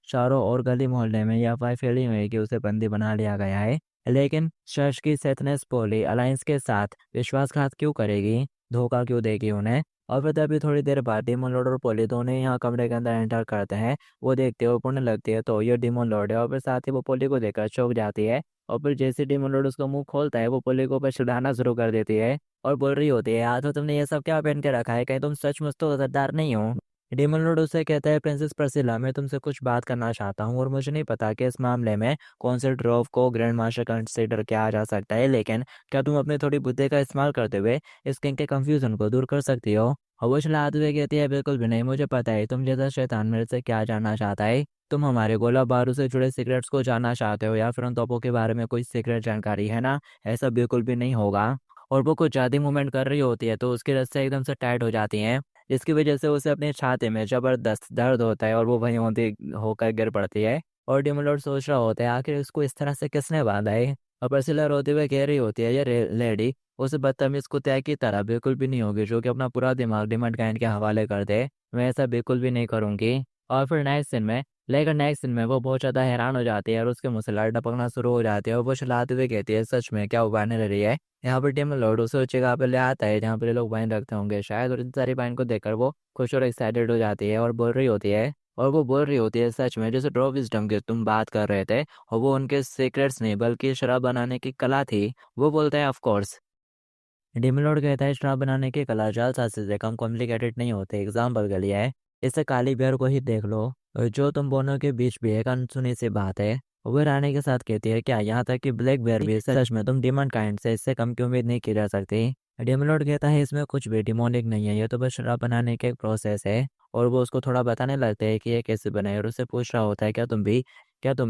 चारों ओर गली मोहल्ले में या अफवाह फैली हुई है कि उसे बंदी बना लिया गया है। लेकिन शश की सेथनेस पोली अलायंस के साथ विश्वासघात क्यों करेगी, धोखा क्यों देगी उन्हें। और फिर तभी थोड़ी देर बाद डेमन लॉर्ड और पोली दोनों यहाँ कमरे के अंदर एंटर करते हैं। वो देखते हुए पुण्य लगती है तो ये डेमन लॉर्ड है, और फिर साथ ही वो पोली को देखकर चौंक जाती है। और फिर जैसे डेमन लॉर्ड उसका मुंह खोलता है वो पोली को ऊपर चिढ़ाना शुरू कर देती है। और बोल रही होती है आज तो तुमने ये सब क्या पहन के रखा है, कहीं तुम सचमुच तो गद्दार नहीं हो। डेमन लॉर्ड उसे कहता है प्रिंसेस प्रसिला मैं तुमसे कुछ बात करना चाहता हूँ, और मुझे नहीं पता कि इस मामले में कौन से ड्रॉव को ग्रैंड मास्टर कंसिडर किया जा सकता है, लेकिन क्या तुम अपनी थोड़ी बुद्धि का इस्तेमाल करते हुए इस किंग के कंफ्यूजन को दूर कर सकती हो। और वो चिल्लाते हुए कहती है बिल्कुल भी नहीं, मुझे पता है तुम जैसा शैतान मेरे से क्या जानना चाहता है। तुम हमारे गोला बारूद से जुड़े सीक्रेट्स को जानना चाहते हो या फिर उन तोपों के बारे में कोई सीक्रेट जानकारी है ना। ऐसा बिल्कुल भी नहीं होगा। और वो कुछ ज़्यादा मूवमेंट कर रही होती है तो उसकी रस्सियाँ एकदम से टाइट हो जाती हैं, जिसकी वजह से उसे अपने छाती में जबरदस्त दर्द होता है और वो वहीं होती होकर गिर पड़ती है। और डिमोलॉर्ड सोच रहा होता है आखिर इसको इस तरह से किसने बांधा है। और परसिला रोते हुए कह रही होती है ये लेडी उस बदतमीज कुत्ते की तरह बिल्कुल भी नहीं होगी जो कि अपना पूरा दिमाग डिमंड काइंड के हवाले कर दे। मैं ऐसा बिल्कुल भी नहीं करूँगी। और फिर नेक्स्ट सीन में वो बहुत ज़्यादा हैरान हो जाती है और उसके मुँह से लार टपकना शुरू हो जाती है, और वो चिल्लाते हुए कहती है सच में क्या उबाने रही है। यहाँ पर डेमन लॉर्ड उसे उस जगह पे ले आता है जहाँ पर ये लोग वाइन रखते होंगे शायद, और इन सारी वाइन को देखकर वो खुश और एक्साइटेड हो जाती है और वो बोल रही होती है सच में जैसे ड्रॉ विजडम की तुम बात कर रहे थे, और वो उनके सीक्रेट्स नहीं बल्कि शराब बनाने की कला थी। वो बोलता है ऑफ कोर्स। डेमन लॉर्ड कहता है शराब बनाने की कला जालसाजी से कम कॉम्प्लिकेटेड नहीं होते, एग्जाम्पल के लिए है इससे काली बियर को ही देख लो, और जो तुम दोनों के बीच भी एक अनसुनी सी बात है। वो रानी के साथ कहती है क्या यहाँ तक कि ब्लैक बेयर भी सच में तुम डिमन काइंड से इससे कम की उम्मीद नहीं की जा सकती। डेमन लॉर्ड कहता है इसमें कुछ भी डिमोनिक नहीं है, ये तो बस शराब बनाने का एक प्रोसेस है। और वो उसको थोड़ा बताने लगते हैं कि ये कैसे बने, और उससे पूछ रहा होता है क्या तुम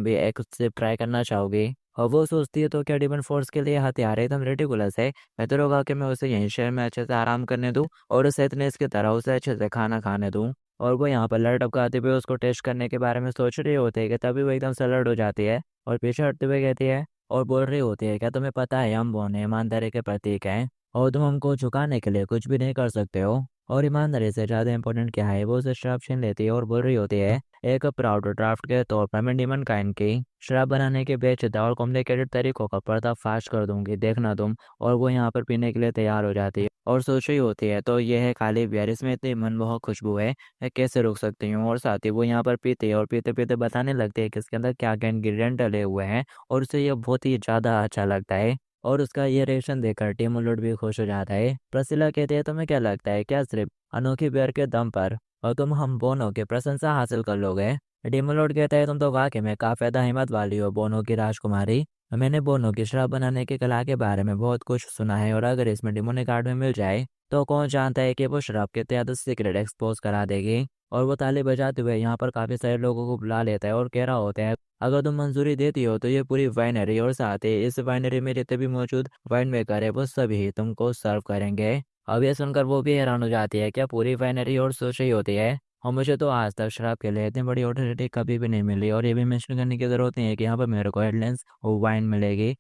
भी एक सिप ट्राई करना चाहोगे। और वो सोचती है तो क्या डिमन फोर्स के लिए हथियार एकदम रेडिकुलस है। बेहतर होगा कि मैं उसे यहीं शहर में अच्छे से आराम करने दूँ और उसे इतने इसकी तरह उसे अच्छे से खाना खाने दूँ। और वो यहाँ पर लड़ टपकाते हुए उसको टेस्ट करने के बारे में सोच रही होती है कि तभी वो एकदम से अलर्ट हो जाती है और पीछे हटते हुए कहती है और बोल रही होती है क्या तुम्हें पता है हम बोने ईमानदारी के प्रतीक हैं, और तुम हमको झुकाने के लिए कुछ भी नहीं कर सकते हो। और ईमानदारी से ज़्यादा इंपॉर्टेंट क्या है। वो उसे शराब छीन लेती है और बोल रही होती है एक प्राउड ड्राफ्ट के तौर पर मैं डीमन काइंड की शराब बनाने के पेचीदा और कॉम्प्लिकेटेड तरीकों का पर्दाफाश कर दूंगी, देखना तुम। और वो यहाँ पर पीने के लिए तैयार हो जाती है और सोच रही होती है तो ये है खाली बियर, इसमें इतनी मनमोहक खुशबू है, मैं कैसे रोक सकती हूँ। और साथ ही वो यहाँ पर पीते हैं और पीते पीते बताने लगते हैं कि इसके अंदर क्या क्या इंग्रीडियंट डले हुए हैं, और उसे ये बहुत ही ज़्यादा अच्छा लगता है। और उसका ये रिएक्शन देखकर टीम उलट भी खुश हो जाता है। प्रसिला कहती है तुम्हें क्या लगता है क्या सिर्फ अनोखी बियर के दम पर और तुम हम बोनो की प्रशंसा हासिल कर लोगे। डेमोलोड कहता है तुम तो वाकई में काफी ज्यादा हिम्मत वाली हो बोनो की राजकुमारी। मैंने बोनो की शराब बनाने की कला के बारे में बहुत कुछ सुना है, और अगर इसमें डिमोनिक आर्ट में मिल जाए तो कौन जानता है कि वो शराब के ज्यादा सीक्रेट एक्सपोज करा देगी। और वो ताली बजाते हुए यहाँ पर काफी सारे लोगों को बुला लेता है और कह रहा होता है अगर तुम मंजूरी देती हो तो ये पूरी वाइनरी और साथ ही इस वाइनरी में जितने भी मौजूद वाइन मेकर है वो सभी तुमको सर्व करेंगे। अब ये सुनकर वो भी हैरान हो जाती है क्या पूरी वाइनरी, और सोच रही होती है और मुझे तो आज तक शराब के लिए इतनी बड़ी ऑथोरिटी कभी भी नहीं मिली, और ये भी मेंशन करने की जरूरत नहीं है कि यहाँ पर मेरे को एडलेंस वाइन मिलेगी।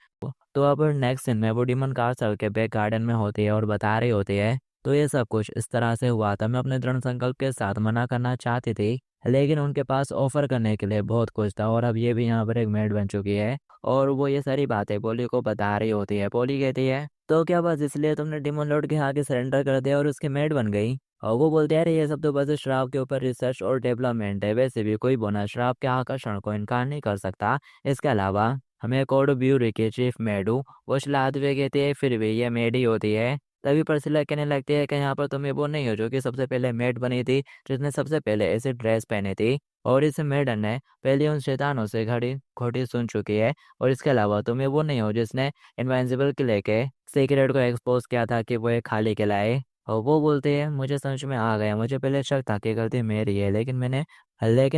तो अब नेक्स्ट सीन में वो डिमन कासल के बैक गार्डन में होती है और बता रही होती है तो ये सब कुछ इस तरह से हुआ था। मैं अपने दृढ़ संकल्प के साथ मना करना चाहती थी, लेकिन उनके पास ऑफर करने के लिए बहुत कुछ था, और अब ये भी यहाँ पर एक मेड बन चुकी है और वो ये सारी बातें पोली को बता रही होती है। पोली कहती है, तो क्या बस इसलिए तुमने डिमन लॉर्ड के आगे सरेंडर कर दिया और उसकी मेड बन गई? और वो बोलते हैं, अरे ये सब तो बस श्राप के ऊपर रिसर्च और डेवलपमेंट है, वैसे भी कोई बोनस श्राप के आकर्षण को इनकार नहीं कर सकता। इसके अलावा हमें कोड ब्यूरो के चीफ मेड हूँ, वो चलाते हुए कहती है, फिर भी ये मेड ही होती है। तभी परसिला कहने लगती है कि यहाँ पर तुम ये वो नहीं हो जो कि सबसे पहले मेड बनी थी, जिसने सबसे पहले ऐसी ड्रेस पहनी थी, और इस मेडन ने पहले उन शैतानों से घड़ी खोटी सुन चुकी है। और इसके अलावा तुम ये वो नहीं हो जिसने इनविंसिबल किले के सीक्रेट को एक्सपोज किया था कि वो एक खाली किला है। और वो बोलते हैं, मुझे समझ में आ गया, मुझे पहले शक था कि गलती मेरी है, लेकिन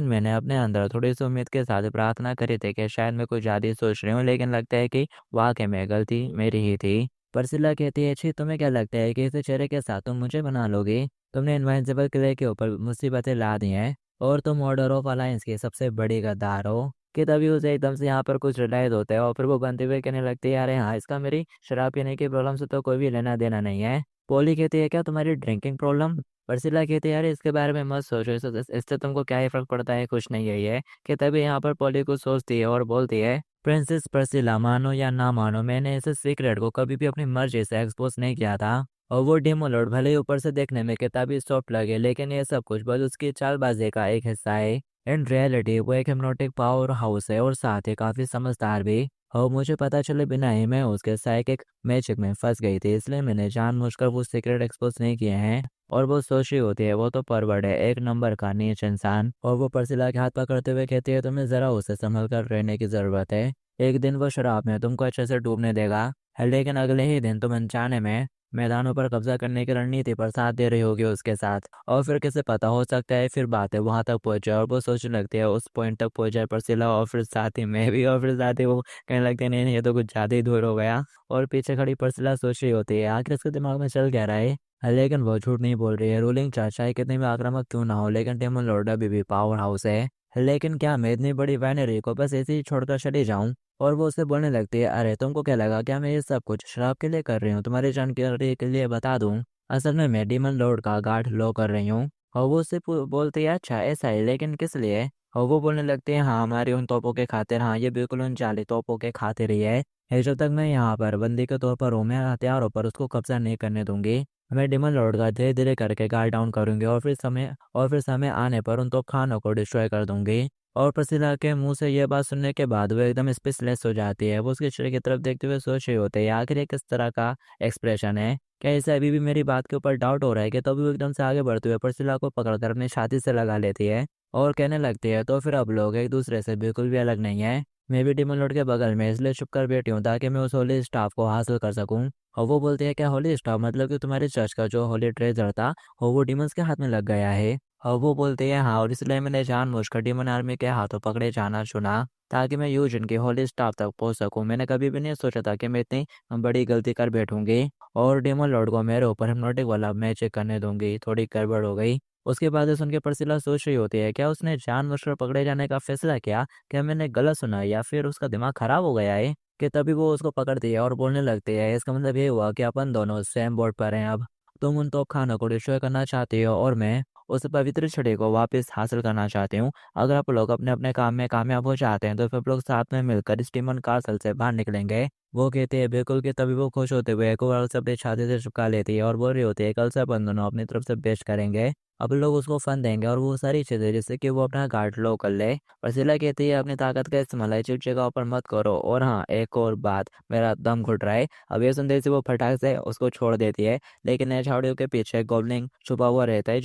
मैंने अपने अंदर थोड़ी सी उम्मीद के साथ प्रार्थना करी थी कि शायद मैं कुछ ज़्यादा ही सोच रही हूँ, लेकिन लगता है कि वाकई में गलती मेरी ही थी। परसिला कहती है, छी तुम्हें क्या लगता है कि इस चेहरे के साथ तुम मुझे बना लोगी? तुमने इनविंसिबल किले के ऊपर मुसीबतें ला दी हैं और तुम ऑर्डर ऑफ अलायंस की सबसे बड़ी गद्दार हो। कि तभी उसे एकदम से यहाँ पर कुछ रियलाइज होता है और फिर वो बनते हुए कहने लगती है, अरे हाँ, इसका मेरी शराब पीने की प्रॉब्लम से तो कोई भी लेना देना नहीं है। पोली कहती है, क्या तुम्हारी ड्रिंकिंग प्रॉब्लम? परसिला कहती है, अरे इसके बारे में मत सोचो, इससे तुमको क्या ही फर्क पड़ता है, कुछ नहीं है ये। कि तभी यहाँ पर पोली कुछ सोचती है और बोलती है, प्रिंसेस परसिला, मानो या ना मानो, मैंने इस सीक्रेट को कभी भी अपनी मर्जी से एक्सपोज नहीं किया था। और वो डेमोलॉर्ड भले ही ऊपर से देखने में किताबी सॉफ्ट लगे, लेकिन ये सब कुछ बस उसकी चालबाजी का एक हिस्सा है। इन रियलिटी वो एक हिप्नोटिक पावर हाउस है और साथ ही काफी समझदार भी। और मुझे पता चले बिना ही मैं उसके साइकिक मैजिक में फंस गई थी, इसलिए मैंने जानबूझकर वो सीक्रेट एक्सपोज नहीं किए हैं। और वो सोची होती है, वो तो परवर्ड है, एक नंबर का नीच इंसान। और वो परसिला के हाथ पकड़ते हुए कहती है, तुम्हें जरा उसे संभल कर रहने की जरूरत है। एक दिन वो शराब में तुमको अच्छे से डूबने देगा, लेकिन अगले ही दिन तुम अनजाने में मैदानों पर कब्जा करने की रणनीति पर साथ दे रही होगी उसके साथ। और फिर किसे पता, हो सकता है फिर बातें वहां तक पहुंच जाए और वो सोचने लगती है उस पॉइंट तक पहुंच जाए परसिला, और फिर साथ ही मैं भी, और फिर साथ ही वो कहने लगते हैं, नहीं नहीं, ये तो कुछ ज्यादा ही दूर हो गया। और पीछे खड़ी परसिला सोच रही होती है आखिर इसके दिमाग में चल क्या रहा है। लेकिन वो झूठ नहीं बोल रही है। रूलिंग चाहे कितनी भी आक्रामक क्यों ना हो, लेकिन डेमन लॉर्ड अभी भी पावर हाउस है। लेकिन क्या मैं इतनी बड़ी वाइनरी को बस ऐसे ही छोड़कर चली जाऊं? और वो उससे बोलने लगती है, अरे तुमको क्या लगा क्या मैं ये सब कुछ शराब के लिए कर रही हूँ? तुम्हारी जानकारी के लिए बता दूं, असल में मैं डीमन लॉर्ड का गार्ड लो कर रही हूँ। और वो उससे बोलती है, अच्छा ऐसा है, लेकिन किस लिए? और वो बोलने लगते हैं, हाँ हमारी उन तोपों के खातिर, हाँ ये बिल्कुल उन जाली तोपों के खातिर ही है। जब तक मैं यहाँ पर बंदी के तौर पर हूँ, मैं हथियारों पर उसको कब्जा नहीं करने दूंगी। मैं डिमन लॉर्ड का धीरे धीरे करके गार्ड डाउन करूंगी और फिर समय आने पर उन तोपखानों को डिस्ट्रॉय कर दूंगी। और प्रसिला के मुंह से यह बात सुनने के बाद वो एकदम स्पीचलेस हो जाती है। वो उसके चेहरे की तरफ देखते हुए सोच रहे होते हैं, आखिर ये किस तरह का एक्सप्रेशन है? क्या इसे अभी भी मेरी बात के ऊपर डाउट हो रहा है? कि तभी वो एकदम से आगे बढ़ते हुए प्रसिला को पकड़कर अपनी छाती से लगा लेती है और कहने लगती है, तो फिर अब लोग एक दूसरे से बिल्कुल भी अलग नहीं है। मैं भी डिमन लॉर्ड के बगल में इसलिए छुप कर बैठी हूँ ताकि मैं उस होली स्टाफ को हासिल कर सकूं। और वो बोलते हैं, क्या होली स्टाफ? मतलब कि तुम्हारे चर्च का जो होली ट्रेजर था वो डिमंस के हाथ में लग गया है? और वो बोलते हैं, हाँ, और इसलिए मैंने जानबूझकर डीमन आर्मी के हाथों पकड़े जाना चुना ताकि मैं यूजन की होली स्टाफ तक पहुंच सकूं। मैंने कभी भी नहीं सोचा था कि मैं इतनी बड़ी गलती कर बैठूंगी और डीमन लॉर्ड को मेरे ऊपर हिप्नोटिक वाला मैजिक करने दूंगी। थोड़ी गड़बड़ हो गई। उसके बाद ये सुन के परसिला सोच रही होती है, क्या उसने जानबूझकर पकड़े जाने का फैसला किया? क्या मैंने गलत सुना या फिर उसका दिमाग खराब हो गया है? कि तभी वो उसको पकड़ती है और बोलने लगती है, इसका मतलब ये हुआ कि अपन दोनों सेम बोर्ड पर हैं अब। तुम उन तोपखानों को डिस्ट्रॉय करना चाहती हो और मैं उस पवित्र छड़ी को वापस हासिल करना चाहती हूँ। अगर आप लोग अपने अपने काम में कामयाब हो जाते हैं तो फिर लोग साथ में मिलकर स्टीमन कासल से बाहर निकलेंगे। वो कहते हैं बिल्कुल। कि तभी वो खुश होते हुए एक और से अपनी छाती से चिपका लेती है और बोल रही होती है, कल से अपन दोनों अपनी तरफ से बेस्ट करेंगे। अब लोग उसको फन देंगे और वो सारी चीजें जिससे कि वो अपना गार्ड लो कर ले। वसीला कहती है, अपनी ताकत का इस्तेमाल चिप जगह पर मत करो। और हाँ, एक और बात, मेरा दम घुट रहा है। अब ये सुनते से वो फटाक से उसको छोड़ देती है, लेकिन झाड़ियों के पीछे गोब्लिन छुपा हुआ रहता है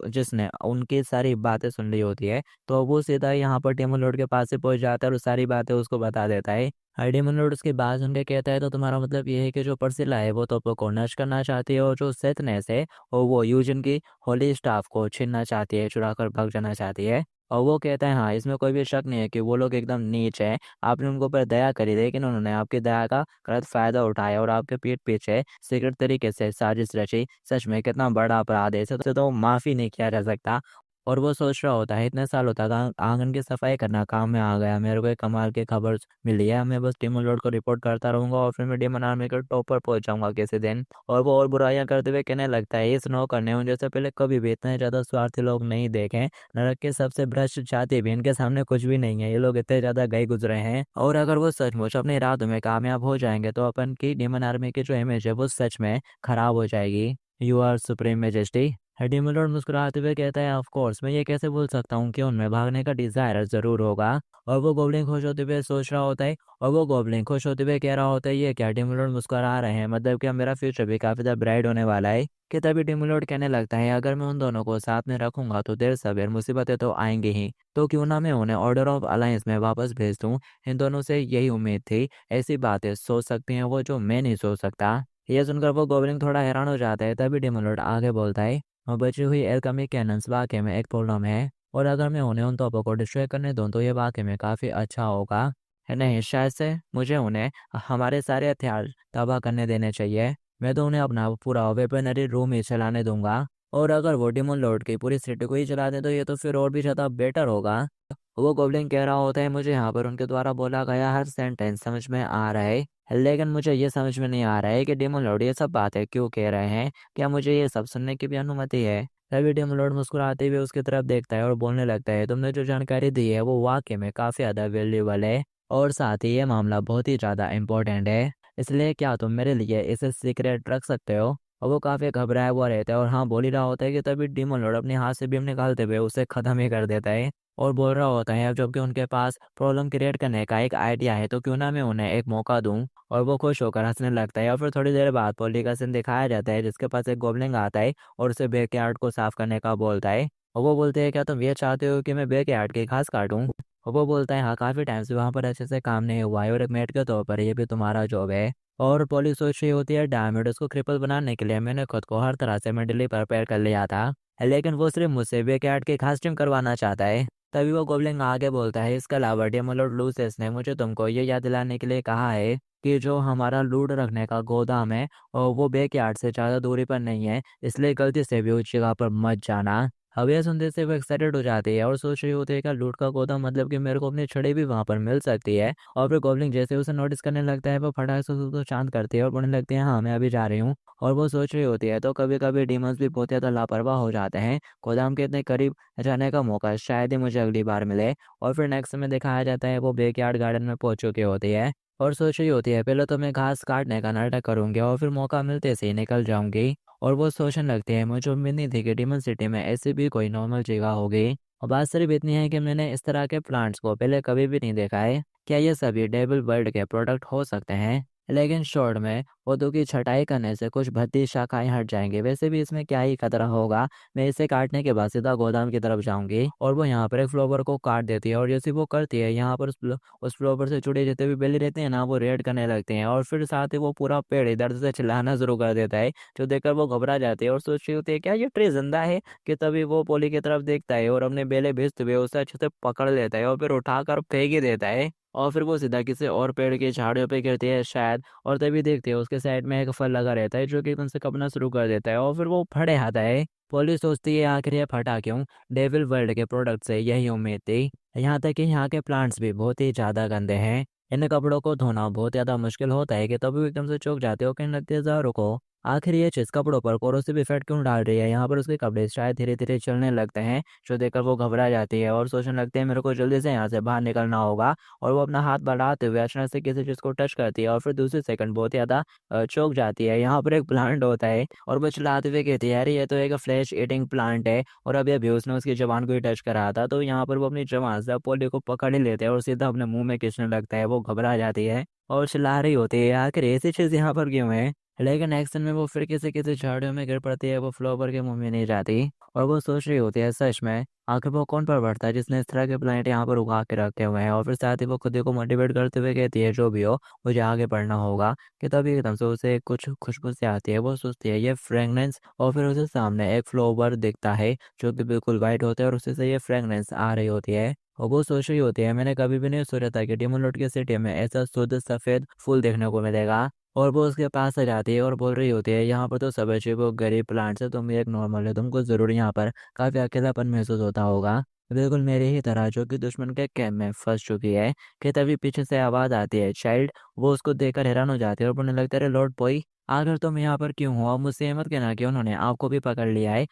जिसने उनकी सारी बातें सुन ली होती है। तो वो सीधा यहाँ पर टेमन लॉर्ड के पास से पहुंच जाता है और सारी बातें उसको बता देता है। डेमन लॉर्ड उसकी बात सुन के कहता है, तो तुम्हारा मतलब ये है कि जो परसिला है वो तो को नष्ट करना चाहती है, और जो सेथनेस है और वो यूजन की होली स्टाफ को छीनना चाहती है, चुरा कर भाग जाना चाहती है। और वो कहता है, हाँ इसमें कोई भी शक नहीं है कि वो लोग एकदम नीच है। आपने उनको ऊपर दया करी, लेकिन उन्होंने आपकी दया का गलत फायदा उठाया और आपके पीठ पीछे सीक्रेट तरीके से साजिश रची। सच में कितना बड़ा अपराध है, इसे तो माफी नहीं किया जा सकता। और वो सोच रहा होता है इतने साल होता था आंगन की सफाई करना काम में आ गया, मेरे को एक कमाल की खबर मिली है, मैं बस डेमन लॉर्ड को रिपोर्ट करता रहूंगा और फिर मैं डेमन आर्मी के टॉप पर पहुंच जाऊंगा किसी दिन। और वो और बुराइयां करते हुए कहने लगता है इस नौकर ने मुझे से पहले कभी भी इतने ज्यादा स्वार्थी लोग नहीं देखे, नरक के सबसे भ्रष्ट जाति भी इनके सामने कुछ भी नहीं है, ये लोग इतने ज्यादा गए गुजरे हैं। और अगर वो सचमुच अपने इरादों में कामयाब हो जाएंगे तो अपन की डेमन आर्मी की जो इमेज है वो सच में खराब हो जाएगी। You are supreme majesty. हेडिमलॉर्ड मुस्कुराते हुए कहता है ऑफ कोर्स, मैं ये कैसे भूल सकता हूँ कि उनमें भागने का डिजायर जरूर होगा। और वो गोबलिन खुश होते हुए सोच रहा होता है, और वो गोबलिन खुश होते हुए कह रहा होता है ये क्या हेडिमलॉर्ड मुस्कुरा रहे हैं, मतलब क्या मेरा फ्यूचर भी काफी ज्यादा ब्राइट होने वाला है। कि तभी हेडिमलॉर्ड कहने लगता है अगर मैं उन दोनों को साथ में रखूंगा तो देर सवेर मुसीबतें तो आएंगी ही, तो क्यों ना मैं उन्हें ऑर्डर ऑफ अलायंस में वापस भेज दूं। इन दोनों से यही उम्मीद थी, ऐसी बातें सोच सकती हैं वो जो मैं नहीं सोच सकता। ये सुनकर वो गोबलिन थोड़ा हैरान हो जाता है। तभी डेमोलॉर्ड आगे बोलता है और बची हुई एल्केमी कैनन्स वाकई में एक प्रॉब्लम है, और अगर मैं उन्हें उन तोपों को डिस्ट्रॉय करने दूं तो ये वाकई में काफ़ी अच्छा होगा। है नहीं, शायद से मुझे उन्हें हमारे सारे हथियार तबाह करने देने चाहिए। मैं तो उन्हें अपना पूरा वेपनरी रूम ही चलाने दूंगा, और अगर वो डेमन लॉर्ड की पूरी सिटी को ही चला दे तो ये तो फिर और भी ज़्यादा बेटर होगा। वो गोब्लिन कह रहा होता है मुझे यहाँ पर उनके द्वारा बोला गया हर सेंटेंस समझ में आ रहा है, लेकिन मुझे ये समझ में नहीं आ रहा है कि डेमन लॉर्ड ये सब बातें क्यों कह रहे हैं, क्या मुझे ये सब सुनने की भी अनुमति है। तभी डेमन लॉर्ड मुस्कुराते हुए उसकी तरफ देखता है और बोलने लगता है तुमने जो जानकारी दी है वो वाकई में काफ़ी ज़्यादा वैल्यूबल है, और साथ ही ये मामला बहुत ही ज़्यादा इम्पोर्टेंट है, इसलिए क्या तुम मेरे लिए इसे सीक्रेट रख सकते हो। और वो काफ़ी घबराया हुआ रहता है और हाँ बोल ही रहा होता है कि तभी डेमन लॉर्ड अपने हाथ से बीम निकालते हुए उसे ख़त्म ही कर देता है, और बोल रहा होता है अब जबकि उनके पास प्रॉब्लम क्रिएट करने का एक आइडिया है तो क्यों ना मैं उन्हें एक मौका दूं। और वो खुश होकर हंसने लगता है, और फिर थोड़ी देर बाद पोली का सीन दिखाया जाता है जिसके पास एक गोबलिन आता है और उसे बैकयार्ड को साफ करने का बोलता है। और वो बोलते हैं क्या तुम ये चाहते हो कि मैं बैकयार्ड की घास काटूं। और वो बोलता है हाँ काफ़ी टाइम से वहाँ पर अच्छे से काम नहीं हुआ है और एक मेट के तौर पर ये भी तुम्हारा जॉब है। और पोली सोच रही होती है डायमंड उसको क्रिपल बनाने के लिए मैंने खुद को हर तरह से मेंटली प्रिपेयर कर लिया था, लेकिन वो सिर्फ मुझसे बैकयार्ड की घास ट्रिम करवाना चाहता है। तभी वो गोब्लिन आगे बोलता है इसके अलावा डेमोलॉर्ड लूसियस ने मुझे तुमको ये याद दिलाने के लिए कहा है कि जो हमारा लूट रखने का गोदाम है और वो बैकयार्ड से ज़्यादा दूरी पर नहीं है, इसलिए गलती से भी उस जगह पर मत जाना। अब यह सुनते से वो एक्साइटेड हो जाती है और सोच रही होती है कि लूट का गोदाम मतलब कि मेरे को अपनी छड़ी भी वहाँ पर मिल सकती है। और फिर गोब्लिन जैसे उसे नोटिस करने लगता है वो फटाक से उसको शांत करती है और बोलने लगती है हाँ मैं अभी जा रही हूँ। और वो सोच रही होती है तो कभी कभी डीमंस भी बहुत ज़्यादा लापरवाह हो जाते हैं, गोदाम के इतने करीब जाने का मौका शायद ही मुझे अगली बार मिले। और फिर नेक्स्ट में दिखाया जाता है वो बैकयार्ड गार्डन में पहुंच चुकी होती है और सोच रही होती है पहले तो मैं घास काटने का नाटक करूंगी और फिर मौका मिलते से ही निकल जाऊंगी। और वो सोचने लगती है मुझे उम्मीद नहीं थी कि डिमन सिटी में ऐसी भी कोई नॉर्मल जगह होगी। और बात सिर्फ इतनी है कि मैंने इस तरह के प्लांट्स को पहले कभी भी नहीं देखा है, क्या ये सभी डेविल वर्ल्ड के प्रोडक्ट हो सकते हैं। लेकिन शॉर्ट में पौधों की छटाई करने से कुछ भद्दी शाखाएं हट जाएंगे, वैसे भी इसमें क्या ही खतरा होगा। मैं इसे काटने के बाद सीधा गोदाम की तरफ जाऊंगी। और वो यहाँ पर एक फ्लावर को काट देती है और जैसे वो करती है यहाँ पर उस फ्लावर से जुड़े जितने भी बेली रहते हैं ना वो रेड करने लगते हैं, और फिर साथ ही वो पूरा पेड़ इधर से चिल्लाना शुरू कर देता है, जो देखकर वो घबरा जाती है और सोच रही होती है क्या ये ट्री जिंदा है। कि तभी वो पोली की तरफ देखता है और अपने बेले भेजते हुए उसे अच्छे से पकड़ लेता है और फिर उठाकर फेंक ही देता है, और फिर वो सीधा किसी और पेड़ की झाड़ियों पे गिरती है शायद। और तभी देखते हैं उसके साइड में एक फल लगा रहता है जो कि एकदम से कपना शुरू कर देता है और फिर वो फटे आता है। पुलिस सोचती है आखिर ये फटा क्यों, डेविल वर्ल्ड के प्रोडक्ट से यही उम्मीद थी। यहाँ तक कि यहाँ के प्लांट्स भी बहुत ही ज्यादा गंदे हैं, इन कपड़ों को धोना बहुत ज्यादा मुश्किल होता है। कि तभी वो एकदम से चौंक जाते हो, कहने लगते हैं रुको, आखिर ये चीज कपड़ों पर कोरोसिव इफेक्ट क्यों डाल रही है। यहाँ पर उसके कपड़े शायद धीरे धीरे चलने लगते हैं, जो देखकर वो घबरा जाती है और सोचने लगते हैं मेरे को जल्दी से यहाँ से बाहर निकलना होगा। और वो अपना हाथ बढ़ाते हुए अचानक से किसी चीज को टच करती है और फिर दूसरी सेकंड बहुत ज्यादा चौंक जाती है। यहाँ पर एक प्लांट होता है और वो चिल्लाते हुए कहती है अरे ये तो एक फ्लैश ईटिंग प्लांट है, और अभी अभी उसने उसकी जबान को ही टच करा था। तो यहाँ पर वो अपनी जबान से पोली को पकड़ ही लेते हैं और सीधा अपने मुंह में खींचने लगता है। वो घबरा जाती है और चिल्ला रही होती है आखिर ऐसी चीज यहाँ पर क्यों है। लेकिन एक्शन में वो फिर किसी किसी झाड़ियों में गिर पड़ती है, वो फ्लावर के मुंह में नहीं जाती। और वो सोच रही होती है सच में आखिर वो कौन परवरता है जिसने इस तरह के प्लांट यहाँ पर उगा के रखे हुए हैं। और फिर साथ ही वो खुद को मोटिवेट करते हुए कहती है जो भी हो मुझे आगे बढ़ना होगा। कि तभी एकदम से उसे कुछ खुशबू से आती है, वो सोचती है ये फ्रेगनेंस, और फिर उसे सामने एक फ्लावर दिखता है जो कि बिल्कुल वाइट होता है और उसी से ये फ्रेगनेंस आ रही होती है। और वो सोच रही होती है मैंने कभी भी नहीं सोचा था कि डेमोन लॉर्ड की सिटी में ऐसा शुद्ध सफेद फूल देखने को मिलेगा। और वो उसके पास आ जाती है और बोल रही होती है, यहाँ पर तो सब अच्छे वो गरीब प्लांट्स है, तुम एक नॉर्मल है, तुमको ज़रूर यहाँ पर काफ़ी अकेलापन महसूस होता होगा, बिल्कुल मेरी ही तरह जो कि दुश्मन के कैम्प में फंस चुकी है। कि तभी पीछे से आवाज़ आती है चाइल्ड। वो उसको देखकर हैरान हो जाती है और बोलने लगता है, अरे लॉर्ड पॉई, आखिर तुम यहाँ पर क्यों हो? अब मुझसे ये मत कहना कि उन्होंने आपको भी पकड़ लिया है।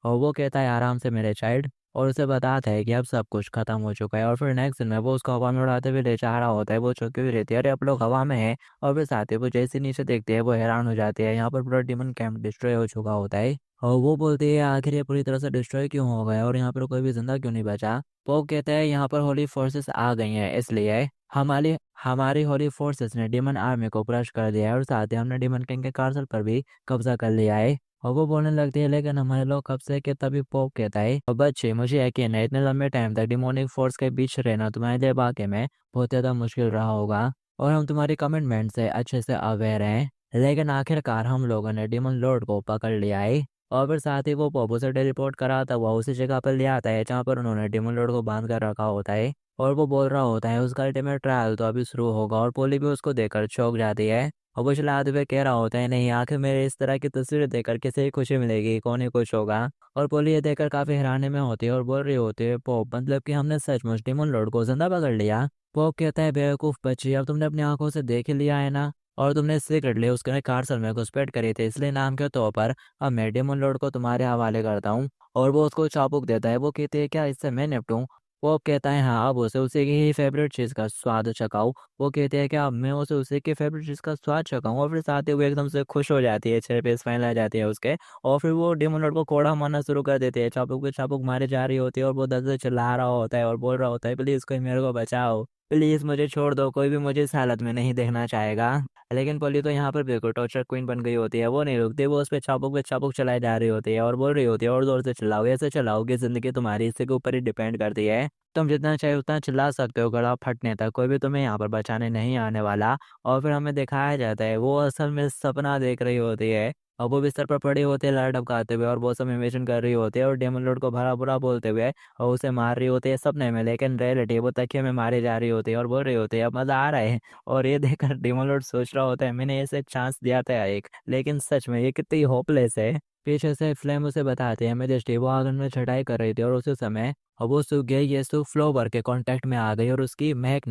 और वो कहता है, आराम से मेरे चाइल्ड, और उसे बताता है कि अब सब कुछ खत्म हो चुका है। और फिर नेक्स्ट दिन में वो उसको हवा में उड़ाते हुए ले जा रहा होता है, वो चौंकी हुई रहती है, अरे आप लोग हवा में हैं। और फिर साथ ही वो जैसे नीचे देखते हैं वो हैरान हो जाती है, यहाँ पर पूरा डिमन कैंप डिस्ट्रॉय हो चुका होता है। और वो बोलती है, आखिर ये पूरी तरह से डिस्ट्रॉय क्यों हो गया और यहाँ पर कोई भी जिंदा क्यों नहीं बचा? वो कहता है, यहाँ पर होली फोर्सेस आ गई हैं, इसलिए हमारी हमारी होली फोर्सेस ने डिमन आर्मी को क्रश कर दिया है, और साथ ही हमने डिमन किंग के कासल पर भी कब्जा कर लिया है। और वो बोलने लगती है, लेकिन हमारे लोग कब से? कि तभी पोप कहता है, और बच्चे मुझे यकीन है इतने लंबे टाइम तक डिमोनिक फोर्स के बीच रहना तुम्हारे लिए वाकई में बहुत ज़्यादा मुश्किल रहा होगा, और हम तुम्हारी कमिटमेंट से अच्छे से अवेयर हैं, लेकिन आखिरकार हम लोगों ने डिमन लॉर्ड को पकड़ लिया है। और फिर साथ ही वो पोपो से टेलीपोर्ट कराता हुआ उसी जगह पर ले आता है जहाँ पर उन्होंने डिमन लॉर्ड को बांध कर रखा होता है। और वो बोल रहा होता है, उसका अल्टीमेट ट्रायल तो अभी शुरू होगा, और पोली भी उसको देखकर चौंक जाती है। और वो चिल्लाते हुए कह रहा होता है, नहीं, आखिर मेरे इस तरह की तस्वीरें देखकर किसे ही खुशी मिलेगी, कौन ही खुश होगा? और पोली ये देखकर काफी हैरानी में होती है और बोल रही होती है, पोप मतलब कि हमने सचमुच डिमन लॉर्ड को जिंदा पकड़ लिया? पोप कहता है, बेवकूफ बच्ची, अब तुमने अपनी आंखों से देख ही लिया है ना, और तुमने सीक्रेटली उसके कार्सल में घुसपैठ करी थी, इसलिए नाम के तौर पर अब मैं डिमन लॉर्ड को तुम्हारे हवाले करता हूँ। और वो उसको चाबुक देता है। वो कहती है, क्या इससे मैं निपटूं? वो अब कहता है, हाँ, अब उसे उसी की ही फेवरेट चीज़ का स्वाद चखाऊं। वो कहते हैं कि अब मैं उसे उसी की फेवरेट चीज़ का स्वाद चखाऊं। और फिर साथ ही वो एकदम से खुश हो जाती है, चेहरे पे स्माइल आ जाती है उसके। और फिर वो डेमन लॉर्ड को कोड़ा मारना शुरू कर देती है, चाबुक पे चाबुक मारे जा रही होती है, और वो दर्द से चिल्ला रहा होता है और बोल रहा होता है, प्लीज़ कोई मेरे को बचाओ, प्लीज़ मुझे छोड़ दो, कोई भी मुझे इस हालत में नहीं देखना चाहेगा। लेकिन पोली तो यहाँ पर बिल्कुल टॉर्चर क्वीन बन गई होती है, वो नहीं रुकती, वो उस पे चाबुक चलाई जा रही होती है और बोल रही होती है, और जोर से चिल्लाओगे, ऐसे चलाओगे ज़िंदगी तुम्हारी इसी के ऊपर ही डिपेंड करती है। तुम जितना चाहे उतना चिल्ला सकते हो, गला फटने तक, कोई भी तुम्हें यहाँ पर बचाने नहीं आने वाला। और फिर हमें दिखाया जाता है वो असल में सपना देख रही होती है, और वो बिस्तर पर पड़ी होती है लार टपकाते हुए, और वो सब इमेजिन कर रही होती है और डेमन लॉर्ड को भला बुरा बोलते हुए और उसे मार रही होती है सपने में, लेकिन रियलिटी वो तकिए में मारी जा रही होती है और बोल रही होती है, अब मजा आ रहा है। और ये देखकर डेमन लॉर्ड सोच रहा होता है, मैंने इसे चांस दिया था एक, लेकिन सच में ये कितनी होपलेस है। पीछे से फ्लेम उसे बताते हैं, मेजेस्टी वो आंगन में छटाई कर रही थी और उसी समय और वो सूख गई, ये सूख फ्लोवर के कांटेक्ट में आ गई, और उसकी महक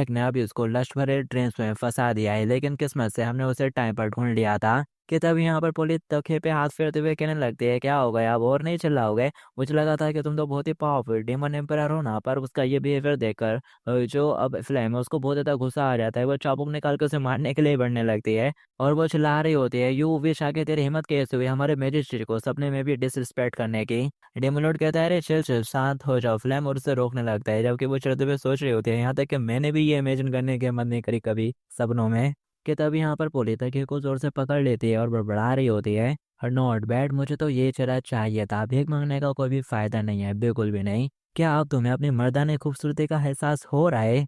ने अभी उसको लश्ट भरे ट्रेंस में फंसा दिया है, लेकिन किस्मत से हमने उसे टाइम पर ढूंढ लिया था। कि तब यहाँ पर पुलिस तकिए पे हाथ फेरते हुए कहने लगती है, क्या हो गया, अब और नहीं चिल्लाओगे? मुझे लगा था कि तुम तो बहुत ही पावरफुल डेमन एम्परर हो ना। पर उसका ये बिहेवियर देखकर जो अब फ्लेम है उसको बहुत ज़्यादा गुस्सा आ जाता है, वो चाबुक निकाल के उसे मारने के लिए बढ़ने लगती है। और वो चिल्ला रही होती है, यू विश, आके तेरी हिम्मत कैसे हुई हमारे मैजिस्ट्रेट को सपने में भी डिसरिस्पेक्ट करने की? डेमोलोड कहता है, अरे चिल चिल, शांत हो जाओ फ्लैम, और उसे रोकने लगता है, जबकि वो चढ़ते हुए सोच रही होती है, यहाँ तक कि मैंने भी ये इमेजिन करने की हिम्मत नहीं करी कभी सपनों में। कि तभी यहाँ पर पोली तकिए को जोर से पकड़ लेती है और बड़बड़ा रही होती है, और नॉट बैड, मुझे तो ये चेहरा चाहिए था, भीख मांगने का कोई भी फायदा नहीं है, बिल्कुल भी नहीं। क्या अब तुम्हें अपनी मर्दानी खूबसूरती का एहसास हो रहा है?